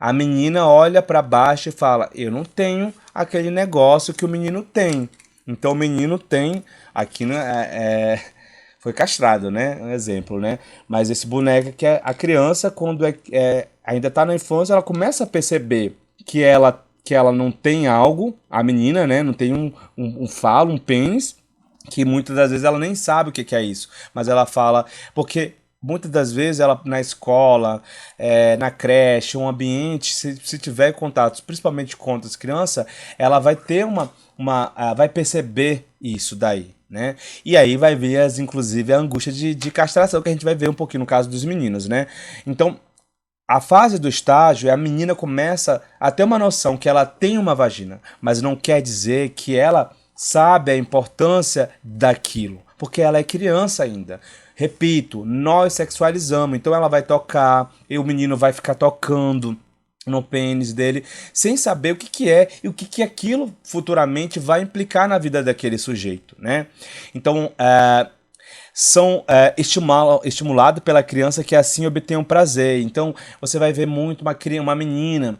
a menina olha para baixo e fala, eu não tenho aquele negócio que o menino tem. Então o menino tem, aqui foi castrado, né? Um exemplo, né? Mas esse boneco que a criança, quando ainda está na infância, ela começa a perceber que ela não tem algo, a menina, né? Não tem um falo, um pênis, que muitas das vezes ela nem sabe o que é isso. Mas ela fala, porque muitas das vezes ela na escola, na creche, um ambiente, se tiver contatos, principalmente com outras crianças, ela vai ter vai perceber isso daí, né? E aí vai ver, inclusive, a angústia de castração, que a gente vai ver um pouquinho no caso dos meninos, né? Então, a fase do estágio, a menina começa a ter uma noção que ela tem uma vagina, mas não quer dizer que ela sabe a importância daquilo, porque ela é criança ainda. Repito, nós sexualizamos, então ela vai tocar, e o menino vai ficar tocando no pênis dele, sem saber o que é e o que aquilo futuramente vai implicar na vida daquele sujeito, né? Então, são estimulados pela criança que assim obtém um prazer. Então, você vai ver muito uma menina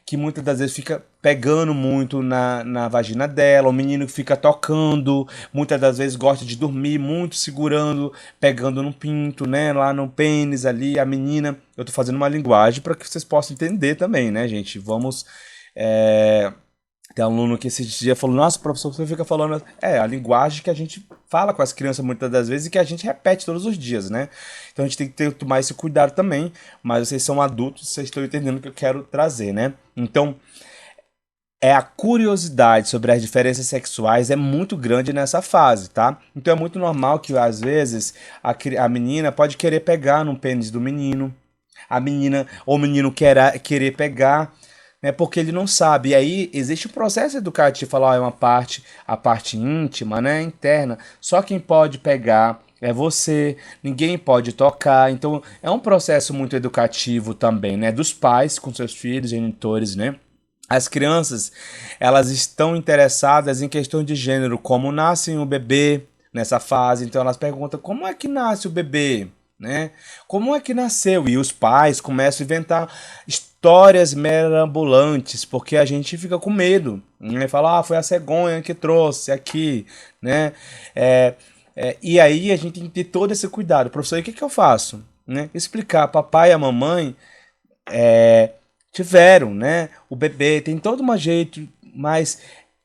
que muitas das vezes fica pegando muito na vagina dela, o menino que fica tocando, muitas das vezes gosta de dormir muito segurando, pegando no pinto, né, lá no pênis ali, a menina. Eu tô fazendo uma linguagem para que vocês possam entender também, né, gente? Vamos. Tem um aluno que esse dia falou, nossa, professor, você fica falando... a linguagem que a gente fala com as crianças muitas das vezes e que a gente repete todos os dias, né? Então a gente tem que tomar esse cuidado também, mas vocês são adultos, vocês estão entendendo o que eu quero trazer, né? Então, a curiosidade sobre as diferenças sexuais é muito grande nessa fase, tá? Então é muito normal que, às vezes, a menina pode querer pegar no pênis do menino, a menina ou o menino querer pegar, né, porque ele não sabe. E aí existe um processo educativo, falar, é a parte íntima, né, interna. Só quem pode pegar é você, ninguém pode tocar. Então é um processo muito educativo também, né, dos pais com seus filhos, genitores, né. As crianças, elas estão interessadas em questão de gênero, como nasce o bebê nessa fase. Então elas perguntam, como é que nasce o bebê? Né? Como é que nasceu? E os pais começam a inventar histórias mirabolantes, porque a gente fica com medo, né? Fala, foi a cegonha que trouxe aqui, né? E aí a gente tem que ter todo esse cuidado. Professor, e o que eu faço? Né? Explicar, papai e a mamãe tiveram, né? O bebê tem todo um jeito, mas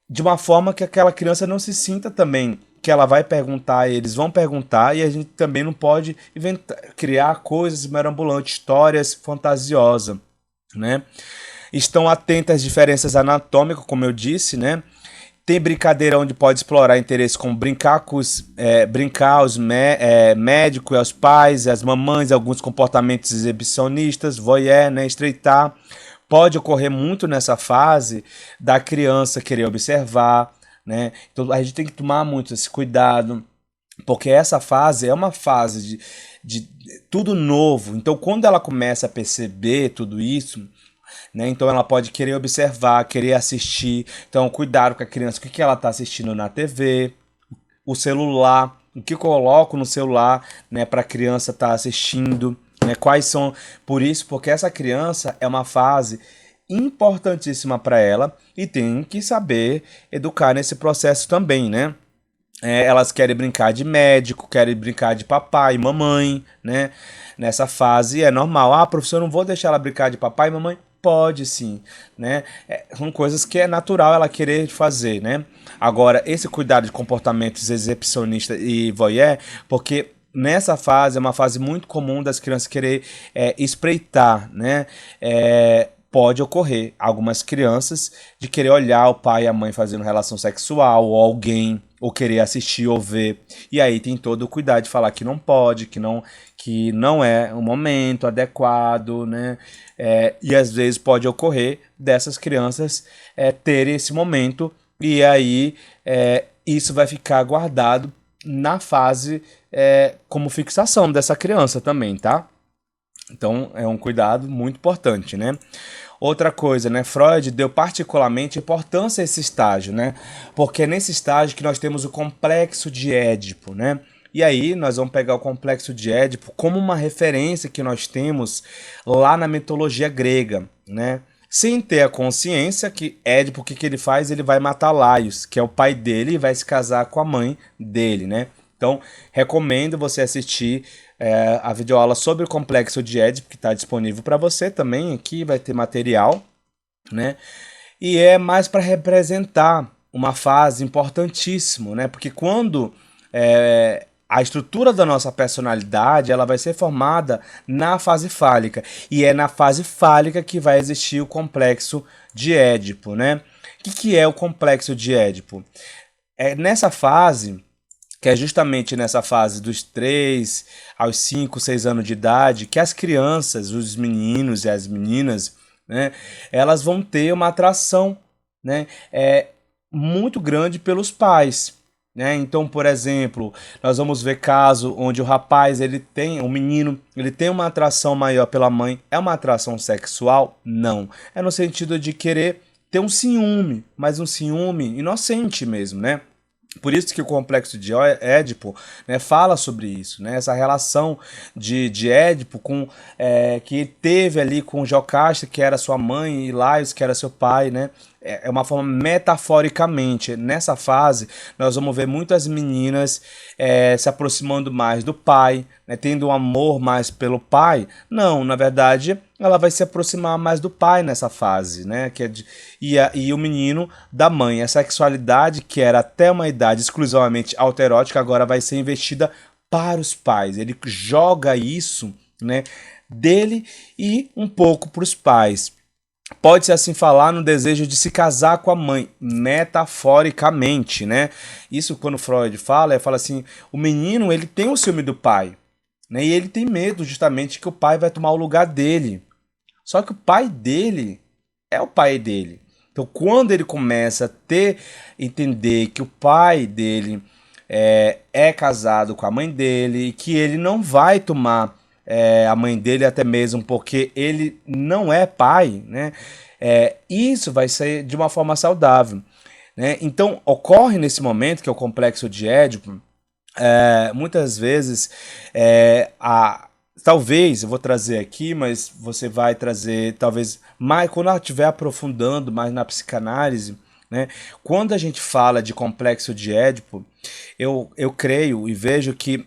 de uma forma que aquela criança não se sinta também que ela vai perguntar, eles vão perguntar, e a gente também não pode criar coisas mirabolantes, histórias fantasiosas, né? Estão atentas às diferenças anatômicas, como eu disse, né? Tem brincadeira onde pode explorar interesse, como brincar aos médicos, aos pais, às mamães, alguns comportamentos exibicionistas, voyeur, né? Estreitar. Pode ocorrer muito nessa fase da criança querer observar, né? Então a gente tem que tomar muito esse cuidado, porque essa fase é uma fase de tudo novo. Então quando ela começa a perceber tudo isso, né, então ela pode querer observar, querer assistir. Então cuidado com a criança, o que ela está assistindo na TV, o celular, o que eu coloco no celular, né, para a criança estar assistindo, né, quais são, porque essa criança é uma fase importantíssima para ela e tem que saber educar nesse processo também, né? elas querem brincar de médico, querem brincar de papai e mamãe, né? Nessa fase é normal. Ah, professor, eu não vou deixar ela brincar de papai e mamãe? Pode sim, né? São coisas que é natural ela querer fazer, né? Agora, esse cuidado de comportamentos exibicionista e voyeur, porque nessa fase é uma fase muito comum das crianças querer espreitar, né? Pode ocorrer algumas crianças de querer olhar o pai e a mãe fazendo relação sexual ou alguém ou querer assistir ou ver. E aí tem todo o cuidado de falar que não pode, que não é o momento adequado, né? E às vezes pode ocorrer dessas crianças terem esse momento e aí isso vai ficar guardado na fase como fixação dessa criança também, tá? Então é um cuidado muito importante, né? Outra coisa, né? Freud deu particularmente importância a esse estágio, né? Porque é nesse estágio que nós temos o complexo de Édipo, né? E aí nós vamos pegar o complexo de Édipo como uma referência que nós temos lá na mitologia grega, né? Sem ter a consciência que Édipo, o que ele faz? Ele vai matar Laios, que é o pai dele, e vai se casar com a mãe dele, né? Então, recomendo você assistir a videoaula sobre o complexo de Édipo, que está disponível para você também. Aqui vai ter material, né? E é mais para representar uma fase importantíssima, né? Porque quando a estrutura da nossa personalidade ela vai ser formada na fase fálica. E é na fase fálica que vai existir o complexo de Édipo, né? O que é o complexo de Édipo? É nessa fase que é justamente nessa fase dos 3 aos 5, 6 anos de idade, que as crianças, os meninos e as meninas, né, elas vão ter uma atração, né, muito grande pelos pais. Né? Então, por exemplo, nós vamos ver caso onde o rapaz, o menino, ele tem uma atração maior pela mãe. É uma atração sexual? Não. É no sentido de querer ter um ciúme, mas um ciúme inocente mesmo, né? Por isso que o complexo de Édipo, né, fala sobre isso, né, essa relação de Édipo que teve ali com Jocasta, que era sua mãe, e Laios, que era seu pai, né, é uma forma metaforicamente. Nessa fase, nós vamos ver muitas meninas se aproximando mais do pai, né, tendo um amor mais pelo pai. Não, na verdade, ela vai se aproximar mais do pai nessa fase, né? E o menino da mãe. A sexualidade, que era até uma idade exclusivamente autoerótica, agora vai ser investida para os pais. Ele joga isso, né, dele e um pouco para os pais. Pode-se assim falar no desejo de se casar com a mãe, metaforicamente, né? Isso quando Freud fala assim, o menino ele tem o ciúme do pai, né? E ele tem medo justamente que o pai vai tomar o lugar dele. Só que o pai dele é o pai dele. Então, quando ele começa a entender que o pai dele é casado com a mãe dele e que ele não vai tomar a mãe dele, até mesmo porque ele não é pai, né? Isso vai ser de uma forma saudável, né? Então, ocorre nesse momento, que é o complexo de Édipo, muitas vezes talvez, eu vou trazer aqui, mas você vai trazer talvez mais quando ela estiver aprofundando mais na psicanálise, né? Quando a gente fala de complexo de Édipo, eu creio e vejo que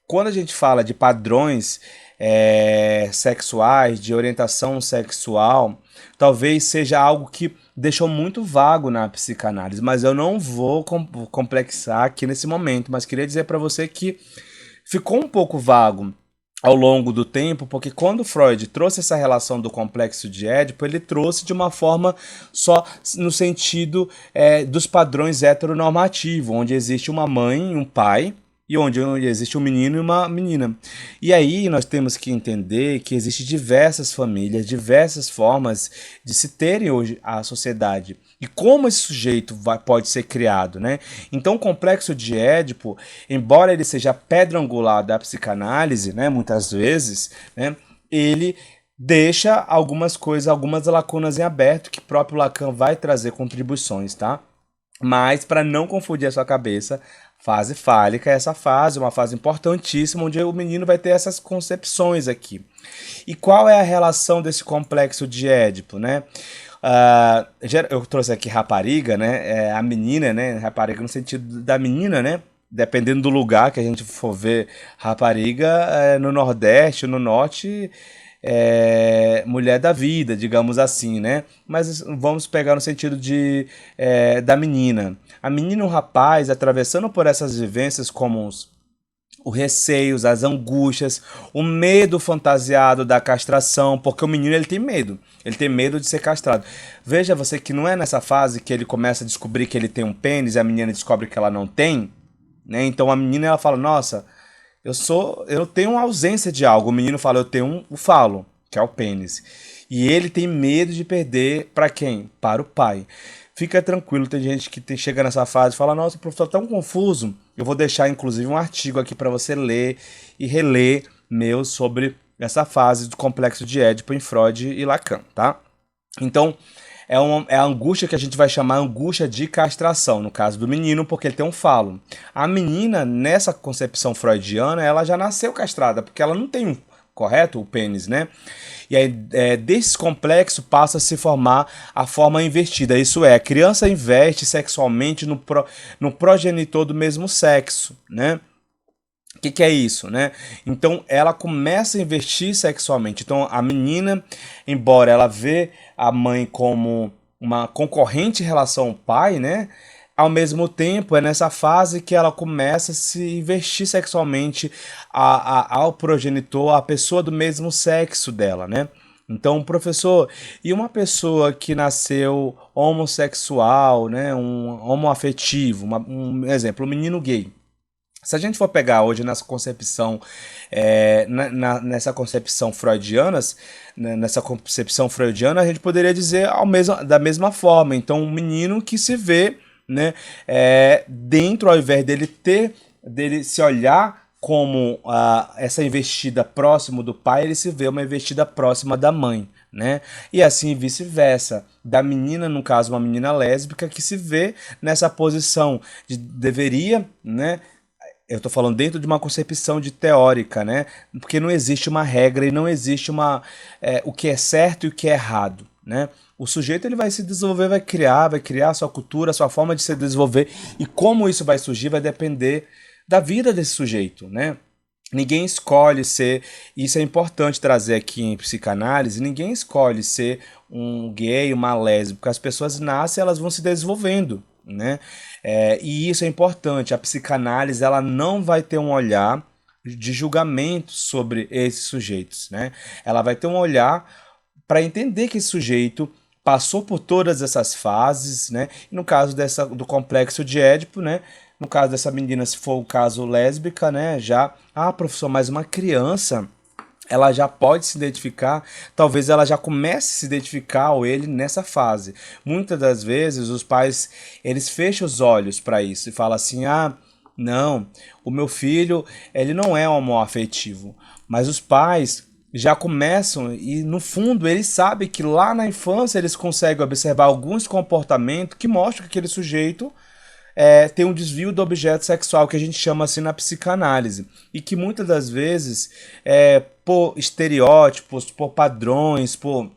quando a gente fala de padrões sexuais, de orientação sexual, talvez seja algo que deixou muito vago na psicanálise, mas eu não vou complexar aqui nesse momento, mas queria dizer para você que ficou um pouco vago ao longo do tempo, porque quando Freud trouxe essa relação do complexo de Édipo, ele trouxe de uma forma só no sentido dos padrões heteronormativos, onde existe uma mãe e um pai, e onde existe um menino e uma menina. E aí nós temos que entender que existem diversas famílias, diversas formas de se terem hoje a sociedade. E como esse sujeito pode ser criado, né? Então o complexo de Édipo, embora ele seja a pedra angular da psicanálise, né, muitas vezes, né, ele deixa algumas coisas, algumas lacunas em aberto, que o próprio Lacan vai trazer contribuições, tá? Mas, para não confundir a sua cabeça, Fase fálica é essa fase, uma fase importantíssima, onde o menino vai ter essas concepções aqui. E qual é a relação desse complexo de Édipo, né? Eu trouxe aqui rapariga, né? A menina, né? Rapariga no sentido da menina, né? Dependendo do lugar que a gente for ver rapariga, no Nordeste, no Norte, mulher da vida, digamos assim, né? Mas vamos pegar no sentido da menina. A menina e o rapaz atravessando por essas vivências comuns, os receios, as angústias, o medo fantasiado da castração, porque o menino ele tem medo de ser castrado. Veja você que não é nessa fase que ele começa a descobrir que ele tem um pênis e a menina descobre que ela não tem, né? Então a menina ela fala: "Nossa, eu tenho uma ausência de algo". O menino fala: "Eu tenho o falo, que é o pênis". E ele tem medo de perder para quem? Para o pai. Fica tranquilo, tem gente que chega nessa fase e fala: "Nossa, professor, tá tão confuso". Eu vou deixar inclusive um artigo aqui para você ler e reler meu sobre essa fase do complexo de Édipo em Freud e Lacan, tá? Então, é a angústia que a gente vai chamar angústia de castração, no caso do menino, porque ele tem um falo. A menina, nessa concepção freudiana, ela já nasceu castrada, porque ela não tem um, correto? O pênis, né? E aí, desse complexo passa a se formar a forma invertida. Isso é, a criança investe sexualmente no progenitor do mesmo sexo, né? O que é isso, né? Então ela começa a investir sexualmente. Então a menina, embora ela vê a mãe como uma concorrente em relação ao pai, né? Ao mesmo tempo é nessa fase que ela começa a se investir sexualmente ao progenitor, à pessoa do mesmo sexo dela, né? Então, professor, e uma pessoa que nasceu homossexual, né? Um homoafetivo, um exemplo, um menino gay. Se a gente for pegar hoje nessa concepção, nessa concepção freudianas, né, nessa concepção freudiana, a gente poderia dizer da mesma forma. Então, um menino que se vê, né, dentro, ao invés dele se olhar como essa investida próximo do pai, ele se vê uma investida próxima da mãe, né? E assim vice-versa. Da menina, no caso, uma menina lésbica que se vê nessa posição de deveria, né? Eu estou falando dentro de uma concepção de teórica, né? Porque não existe uma regra e não existe o que é certo e o que é errado, né? O sujeito ele vai se desenvolver, vai criar a sua cultura, a sua forma de se desenvolver, e como isso vai surgir vai depender da vida desse sujeito, né? Ninguém escolhe ser, isso é importante trazer aqui em psicanálise, ninguém escolhe ser um gay, uma lésbica, as pessoas nascem, elas vão se desenvolvendo, né? E isso é importante, a psicanálise ela não vai ter um olhar de julgamento sobre esses sujeitos, né? Ela vai ter um olhar para entender que esse sujeito passou por todas essas fases, né? E no caso do complexo de Édipo, né? No caso dessa menina, se for o caso lésbica, né? Professor, mas uma criança, ela já pode se identificar, talvez ela já comece a se identificar ou ele nessa fase. Muitas das vezes os pais, eles fecham os olhos para isso e falam assim: não, o meu filho, ele não é homoafetivo. Mas os pais já começam e no fundo eles sabem que lá na infância eles conseguem observar alguns comportamentos que mostram que aquele sujeito tem um desvio do objeto sexual, que a gente chama assim na psicanálise, e que muitas das vezes, por estereótipos, por padrões, por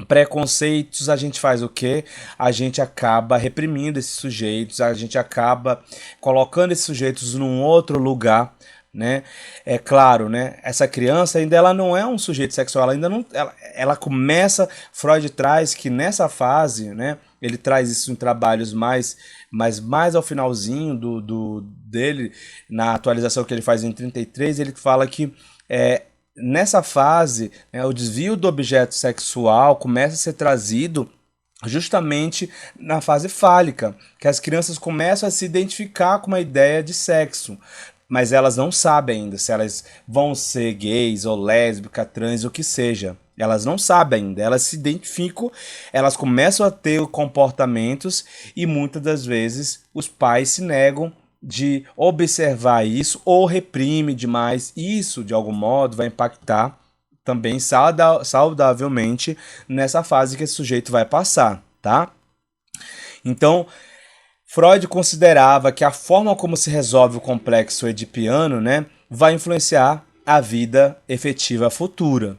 preconceitos, a gente faz o quê? A gente acaba reprimindo esses sujeitos, a gente acaba colocando esses sujeitos num outro lugar, né? É claro, né? Essa criança ainda ela não é um sujeito sexual, ela ainda não, ela começa, Freud traz que nessa fase, né? Ele traz isso em trabalhos mais ao finalzinho dele, na atualização que ele faz em 33, ele fala que nessa fase, né, o desvio do objeto sexual começa a ser trazido justamente na fase fálica, que as crianças começam a se identificar com uma ideia de sexo, mas elas não sabem ainda se elas vão ser gays ou lésbica, trans, o que seja. Elas não sabem ainda, elas se identificam, elas começam a ter comportamentos e muitas das vezes os pais se negam de observar isso ou reprime demais. Isso, de algum modo, vai impactar também saudavelmente nessa fase que esse sujeito vai passar, tá? Então, Freud considerava que a forma como se resolve o complexo edipiano, né, vai influenciar a vida efetiva futura,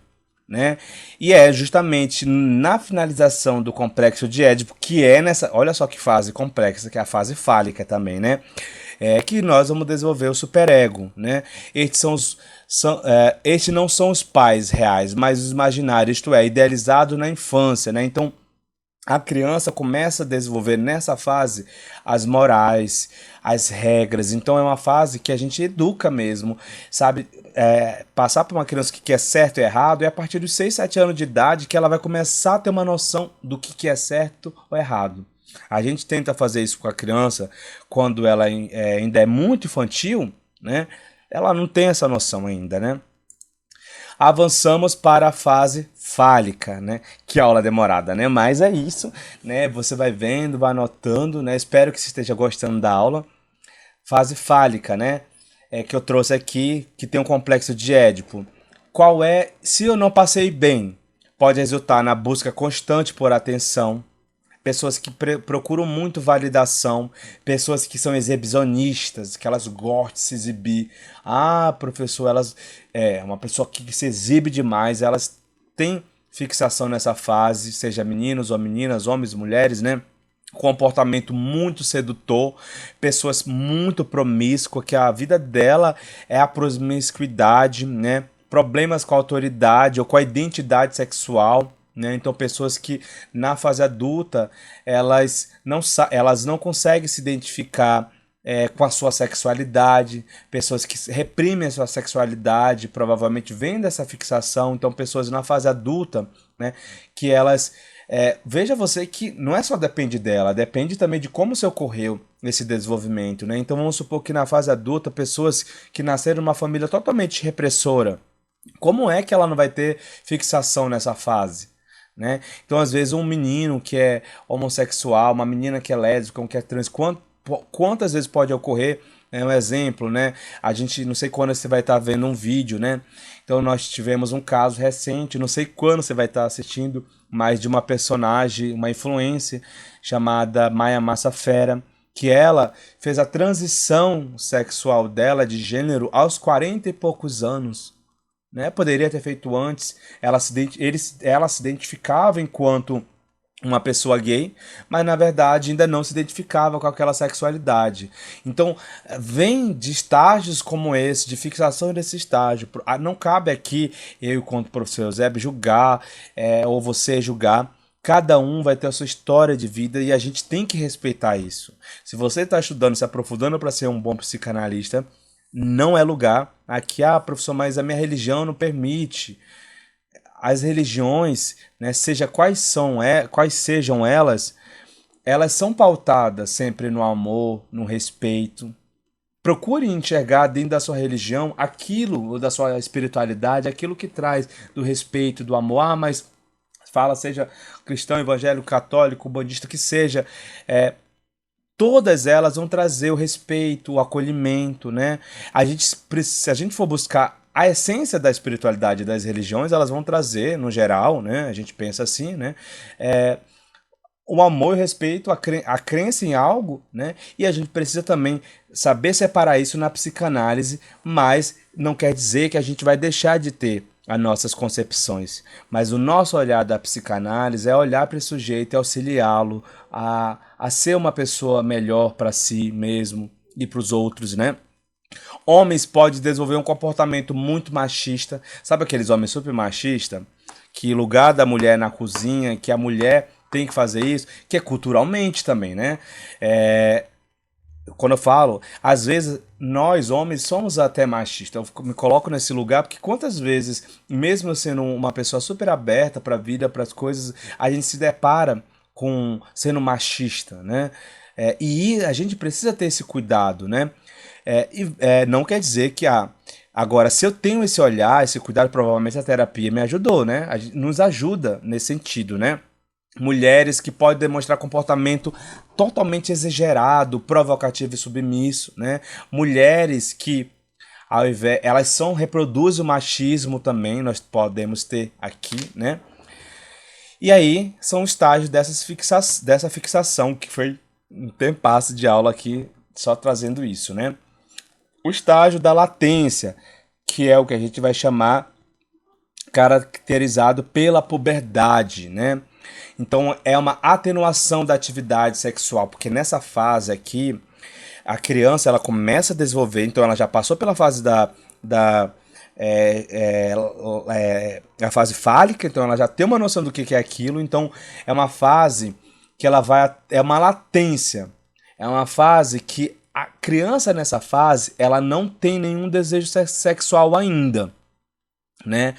né? E é justamente na finalização do complexo de Édipo, que é nessa, olha só que fase complexa, que é a fase fálica também, né? É que nós vamos desenvolver o superego, né? Estes não são os pais reais, mas os imaginários, isto é, idealizado na infância, né? Então a criança começa a desenvolver nessa fase as morais, as regras. Então é uma fase que a gente educa mesmo, sabe? Passar para uma criança que quer certo e errado é a partir dos 6, 7 anos de idade que ela vai começar a ter uma noção do que é certo ou errado. A gente tenta fazer isso com a criança quando ela ainda é muito infantil, né? Ela não tem essa noção ainda, né? Avançamos para a fase fálica, né? Que aula demorada, né? Mas é isso, né? Você vai vendo, vai anotando, né? Espero que você esteja gostando da aula. Fase fálica, né? Que eu trouxe aqui, que tem um complexo de Édipo. Qual é, se eu não passei bem, pode resultar na busca constante por atenção, pessoas que procuram muito validação, pessoas que são exibicionistas, que elas gostam de se exibir. Ah, professor, elas uma pessoa que se exibe demais, elas têm fixação nessa fase, seja meninos ou meninas, homens, mulheres, né? Comportamento muito sedutor, pessoas muito promíscuas, que a vida dela é a promiscuidade, né? Problemas com a autoridade ou com a identidade sexual, né? Então, pessoas que na fase adulta elas não conseguem se identificar com a sua sexualidade, pessoas que reprimem a sua sexualidade, provavelmente vêm dessa fixação. Então, pessoas na fase adulta, né, que elas. Veja você que não é só depende dela, depende também de como se ocorreu esse desenvolvimento, né? Então, vamos supor que na fase adulta, pessoas que nasceram numa família totalmente repressora, como é que ela não vai ter fixação nessa fase? Né? Então, às vezes, um menino que é homossexual, uma menina que é lésbica, que é trans, quantas vezes pode ocorrer? É um exemplo, né? A gente, não sei quando você vai estar vendo um vídeo, né? Então, nós tivemos um caso recente, não sei quando você vai estar assistindo, mas de uma personagem, uma influencer chamada Maia Massafera, que ela fez a transição sexual dela de gênero aos 40 e poucos anos, né? Poderia ter feito antes. Ela se identificava enquanto uma pessoa gay, mas na verdade ainda não se identificava com aquela sexualidade. Então, vem de estágios como esse, de fixação desse estágio. Não cabe aqui eu, enquanto professor Eusébio, julgar, ou você julgar. Cada um vai ter a sua história de vida e a gente tem que respeitar isso. Se você está estudando, se aprofundando para ser um bom psicanalista, não é lugar. Aqui, professor, mas a minha religião não permite. As religiões, né, seja quais sejam elas são pautadas sempre no amor, no respeito. Procure enxergar dentro da sua religião aquilo, ou da sua espiritualidade, aquilo que traz do respeito, do amor. Mas fala, seja cristão, evangélico, católico, budista, que seja, todas elas vão trazer o respeito, o acolhimento, né? Se a gente for buscar a essência da espiritualidade das religiões, elas vão trazer, no geral, né? A gente pensa assim, né? O amor e o respeito, a crença em algo, né? E a gente precisa também saber separar isso na psicanálise, mas não quer dizer que a gente vai deixar de ter as nossas concepções. Mas o nosso olhar da psicanálise é olhar para esse sujeito e auxiliá-lo a ser uma pessoa melhor para si mesmo e para os outros, né? Homens podem desenvolver um comportamento muito machista. Sabe aqueles homens super machistas? Que lugar da mulher na cozinha, que a mulher tem que fazer isso, que é culturalmente também, né? Quando eu falo, às vezes nós homens somos até machistas. Eu me coloco nesse lugar porque quantas vezes, mesmo sendo uma pessoa super aberta para a vida, para as coisas, a gente se depara com sendo machista, né? E a gente precisa ter esse cuidado, né? Não quer dizer que agora, se eu tenho esse olhar, esse cuidado, provavelmente a terapia me ajudou, né? Nos ajuda nesse sentido, né? Mulheres que podem demonstrar comportamento totalmente exagerado, provocativo e submisso, né? Mulheres que elas reproduzem o machismo também, nós podemos ter aqui, né? E aí são estágios dessa fixação que foi um tempasso de aula aqui só trazendo isso, né? O estágio da latência, que é o que a gente vai chamar caracterizado pela puberdade, né? Então é uma atenuação da atividade sexual, porque nessa fase aqui a criança ela começa a desenvolver, então ela já passou pela fase da é, a fase fálica, então ela já tem uma noção do que é aquilo, então é uma fase que ela vai, é uma latência, é uma fase que a criança nessa fase ela não tem nenhum desejo sexual ainda, né?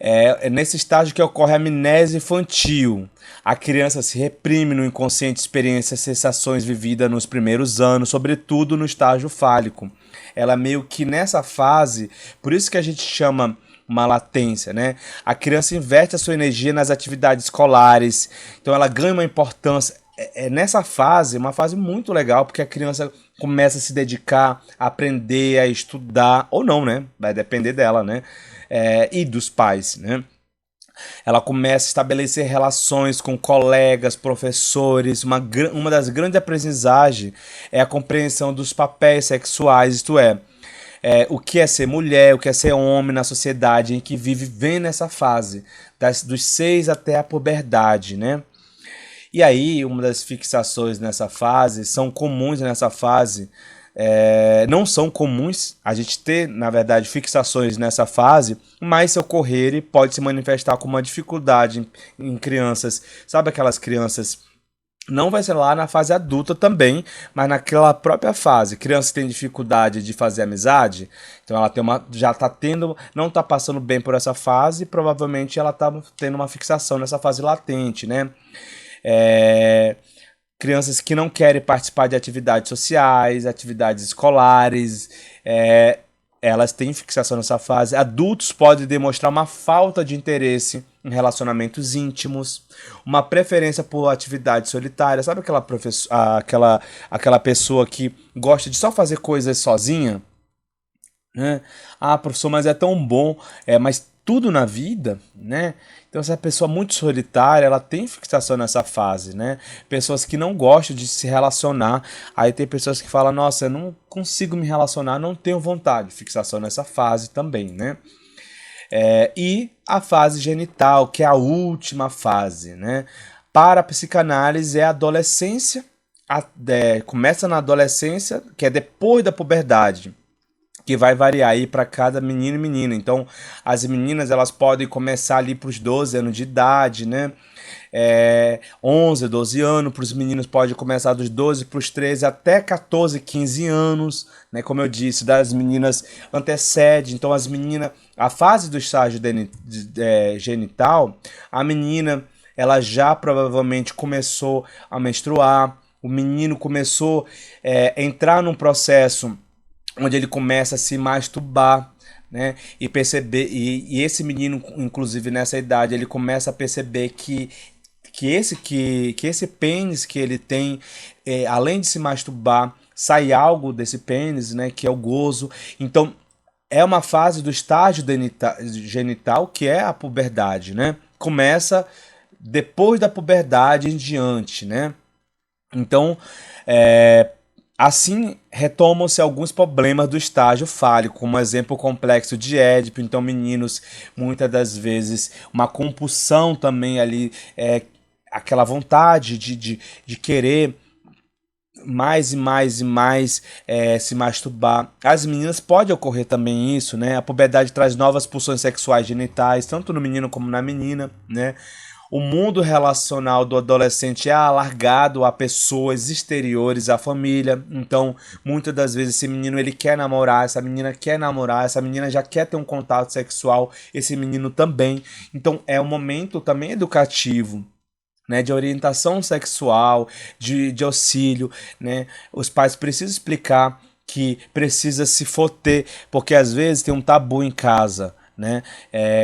É nesse estágio que ocorre a amnésia infantil. A criança se reprime no inconsciente experiências, sensações vividas nos primeiros anos, sobretudo no estágio fálico. Ela meio que nessa fase, por isso que a gente chama uma latência, né? A criança inverte a sua energia nas atividades escolares, então ela ganha uma importância. É nessa fase, uma fase muito legal, porque a criança começa a se dedicar a aprender, a estudar, ou não, né? Vai depender dela, né? E dos pais, né? Ela começa a estabelecer relações com colegas, professores. Uma das grandes aprendizagens é a compreensão dos papéis sexuais, isto o que é ser mulher, o que é ser homem na sociedade em que vive, vem nessa fase, dos 6 até a puberdade, né? E aí, uma das fixações nessa fase, são comuns nessa fase, não são comuns a gente ter, na verdade, fixações nessa fase, mas se ocorrerem, pode se manifestar como uma dificuldade em crianças. Sabe aquelas crianças, não vai ser lá na fase adulta também, mas naquela própria fase. Criança que tem dificuldade de fazer amizade, então ela tem já está tendo, não está passando bem por essa fase, provavelmente ela está tendo uma fixação nessa fase latente, né? Crianças que não querem participar de atividades sociais, atividades escolares, elas têm fixação nessa fase. Adultos podem demonstrar uma falta de interesse em relacionamentos íntimos, uma preferência por atividades solitárias. Sabe aquela pessoa que gosta de só fazer coisas sozinha? Né? Ah, professor, mas é tão bom, mas tudo na vida, né? Então essa pessoa muito solitária, ela tem fixação nessa fase, né? Pessoas que não gostam de se relacionar, aí tem pessoas que falam, nossa, eu não consigo me relacionar, não tenho vontade, fixação nessa fase também, né? E a fase genital, que é a última fase, né? Para a psicanálise é a adolescência, começa na adolescência, que é depois da puberdade, que vai variar aí para cada menino e menina. Então, as meninas elas podem começar ali para os 12 anos de idade, né? 11, 12 anos, para os meninos pode começar dos 12 para os 13 até 14, 15 anos, né? Como eu disse, das meninas antecede. Então, as meninas, a fase do estágio genital, a menina ela já provavelmente começou a menstruar, o menino começou a entrar num processo onde ele começa a se masturbar, né? E perceber, e esse menino, inclusive nessa idade, ele começa a perceber que esse pênis que ele tem, além de se masturbar, sai algo desse pênis, né? Que é o gozo. Então é uma fase do estágio genital que é a puberdade, né? Começa depois da puberdade em diante, né? Então, assim, retomam-se alguns problemas do estágio fálico, como exemplo o complexo de Édipo. Então, meninos, muitas das vezes, uma compulsão também ali, aquela vontade de querer mais e mais e mais se masturbar. As meninas pode ocorrer também isso, né? A puberdade traz novas pulsões sexuais genitais, tanto no menino como na menina, né? O mundo relacional do adolescente é alargado a pessoas exteriores à família. Então, muitas das vezes esse menino ele quer namorar, essa menina quer namorar, essa menina já quer ter um contato sexual, esse menino também. Então, é um momento também educativo, né, de orientação sexual, de auxílio, né? Os pais precisam explicar que precisa se foter, porque às vezes tem um tabu em casa, né?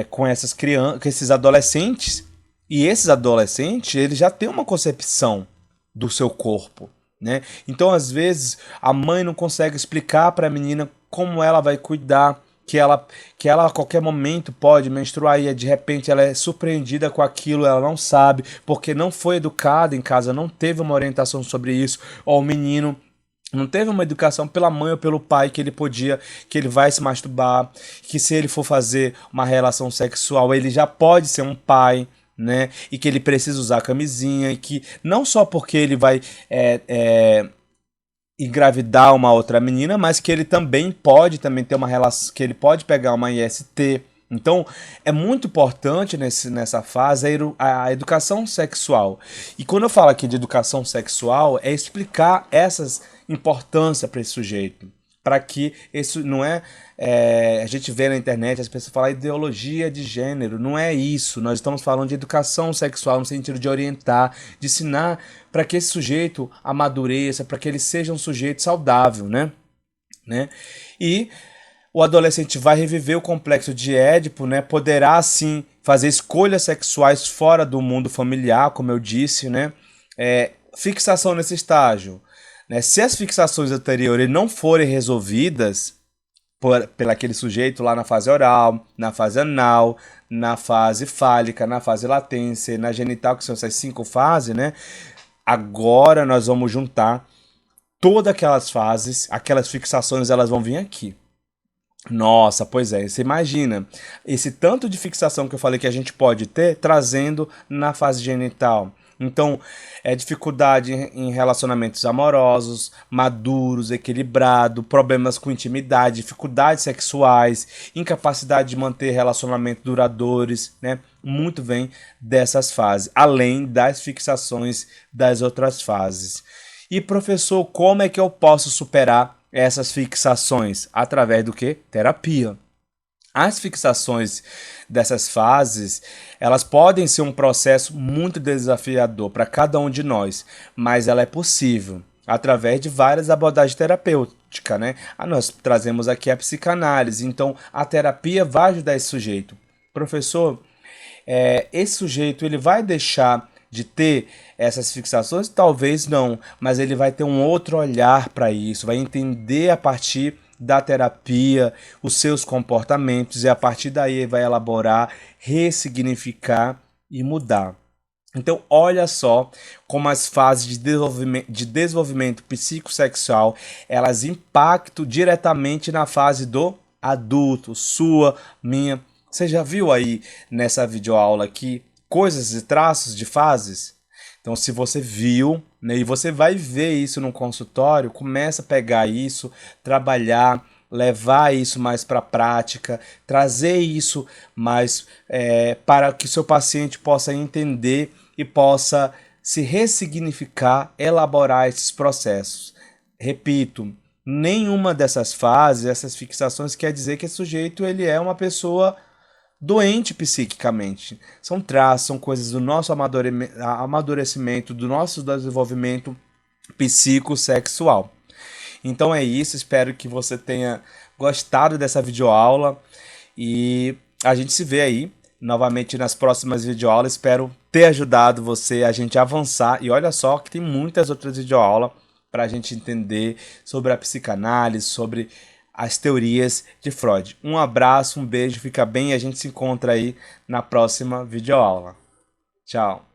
Com essas crianças, com esses adolescentes. E esses adolescentes, eles já têm uma concepção do seu corpo, né? Então, às vezes, a mãe não consegue explicar para a menina como ela vai cuidar, que ela a qualquer momento pode menstruar e de repente ela é surpreendida com aquilo, ela não sabe, porque não foi educada em casa, não teve uma orientação sobre isso, ou o menino não teve uma educação pela mãe ou pelo pai que ele vai se masturbar, que se ele for fazer uma relação sexual, ele já pode ser um pai, né? E que ele precisa usar camisinha, e que não só porque ele vai é, é, engravidar uma outra menina, mas que ele também pode também ter uma relação, que ele pode pegar uma IST. Então, é muito importante nessa fase a educação sexual. E quando eu falo aqui de educação sexual, é explicar essas importâncias para esse sujeito. Para que isso não a gente vê na internet as pessoas falam ideologia de gênero, não é isso. Nós estamos falando de educação sexual no sentido de orientar, de ensinar para que esse sujeito amadureça, para que ele seja um sujeito saudável, né? E o adolescente vai reviver o complexo de Édipo, né? Poderá sim fazer escolhas sexuais fora do mundo familiar, como eu disse, né? Fixação nesse estágio, né? Se as fixações anteriores não forem resolvidas pelo aquele sujeito lá na fase oral, na fase anal, na fase fálica, na fase latência, na genital, que são essas 5 fases, né? Agora nós vamos juntar todas aquelas fases, aquelas fixações, elas vão vir aqui. Nossa, pois é, você imagina esse tanto de fixação que eu falei que a gente pode ter trazendo na fase genital. Então, dificuldade em relacionamentos amorosos, maduros, equilibrado, problemas com intimidade, dificuldades sexuais, incapacidade de manter relacionamentos duradouros, né? Muito vem dessas fases, além das fixações das outras fases. E professor, como é que eu posso superar essas fixações? Através do que? Terapia. As fixações dessas fases, elas podem ser um processo muito desafiador para cada um de nós, mas ela é possível através de várias abordagens terapêuticas, né? Nós trazemos aqui a psicanálise, então a terapia vai ajudar esse sujeito. Professor, esse sujeito ele vai deixar de ter essas fixações? Talvez não, mas ele vai ter um outro olhar para isso, vai entender a partir da terapia os seus comportamentos e a partir daí vai elaborar, ressignificar e mudar. Então, olha só como as fases de desenvolvimento psicossexual, elas impactam diretamente na fase do adulto, sua, minha. Você já viu aí nessa videoaula aqui coisas e traços de fases? Então, se você viu, né, e você vai ver isso no consultório, começa a pegar isso, trabalhar, levar isso mais para a prática, trazer isso mais para que o seu paciente possa entender e possa se ressignificar, elaborar esses processos. Repito, nenhuma dessas fases, essas fixações quer dizer que esse sujeito ele é uma pessoa doente psiquicamente. São traços, são coisas do nosso amadurecimento, do nosso desenvolvimento psicossexual. Então é isso, espero que você tenha gostado dessa videoaula e a gente se vê aí novamente nas próximas videoaulas. Espero ter ajudado você a gente avançar e olha só que tem muitas outras videoaulas para a gente entender sobre a psicanálise, sobre as teorias de Freud. Um abraço, um beijo, fica bem e a gente se encontra aí na próxima videoaula. Tchau!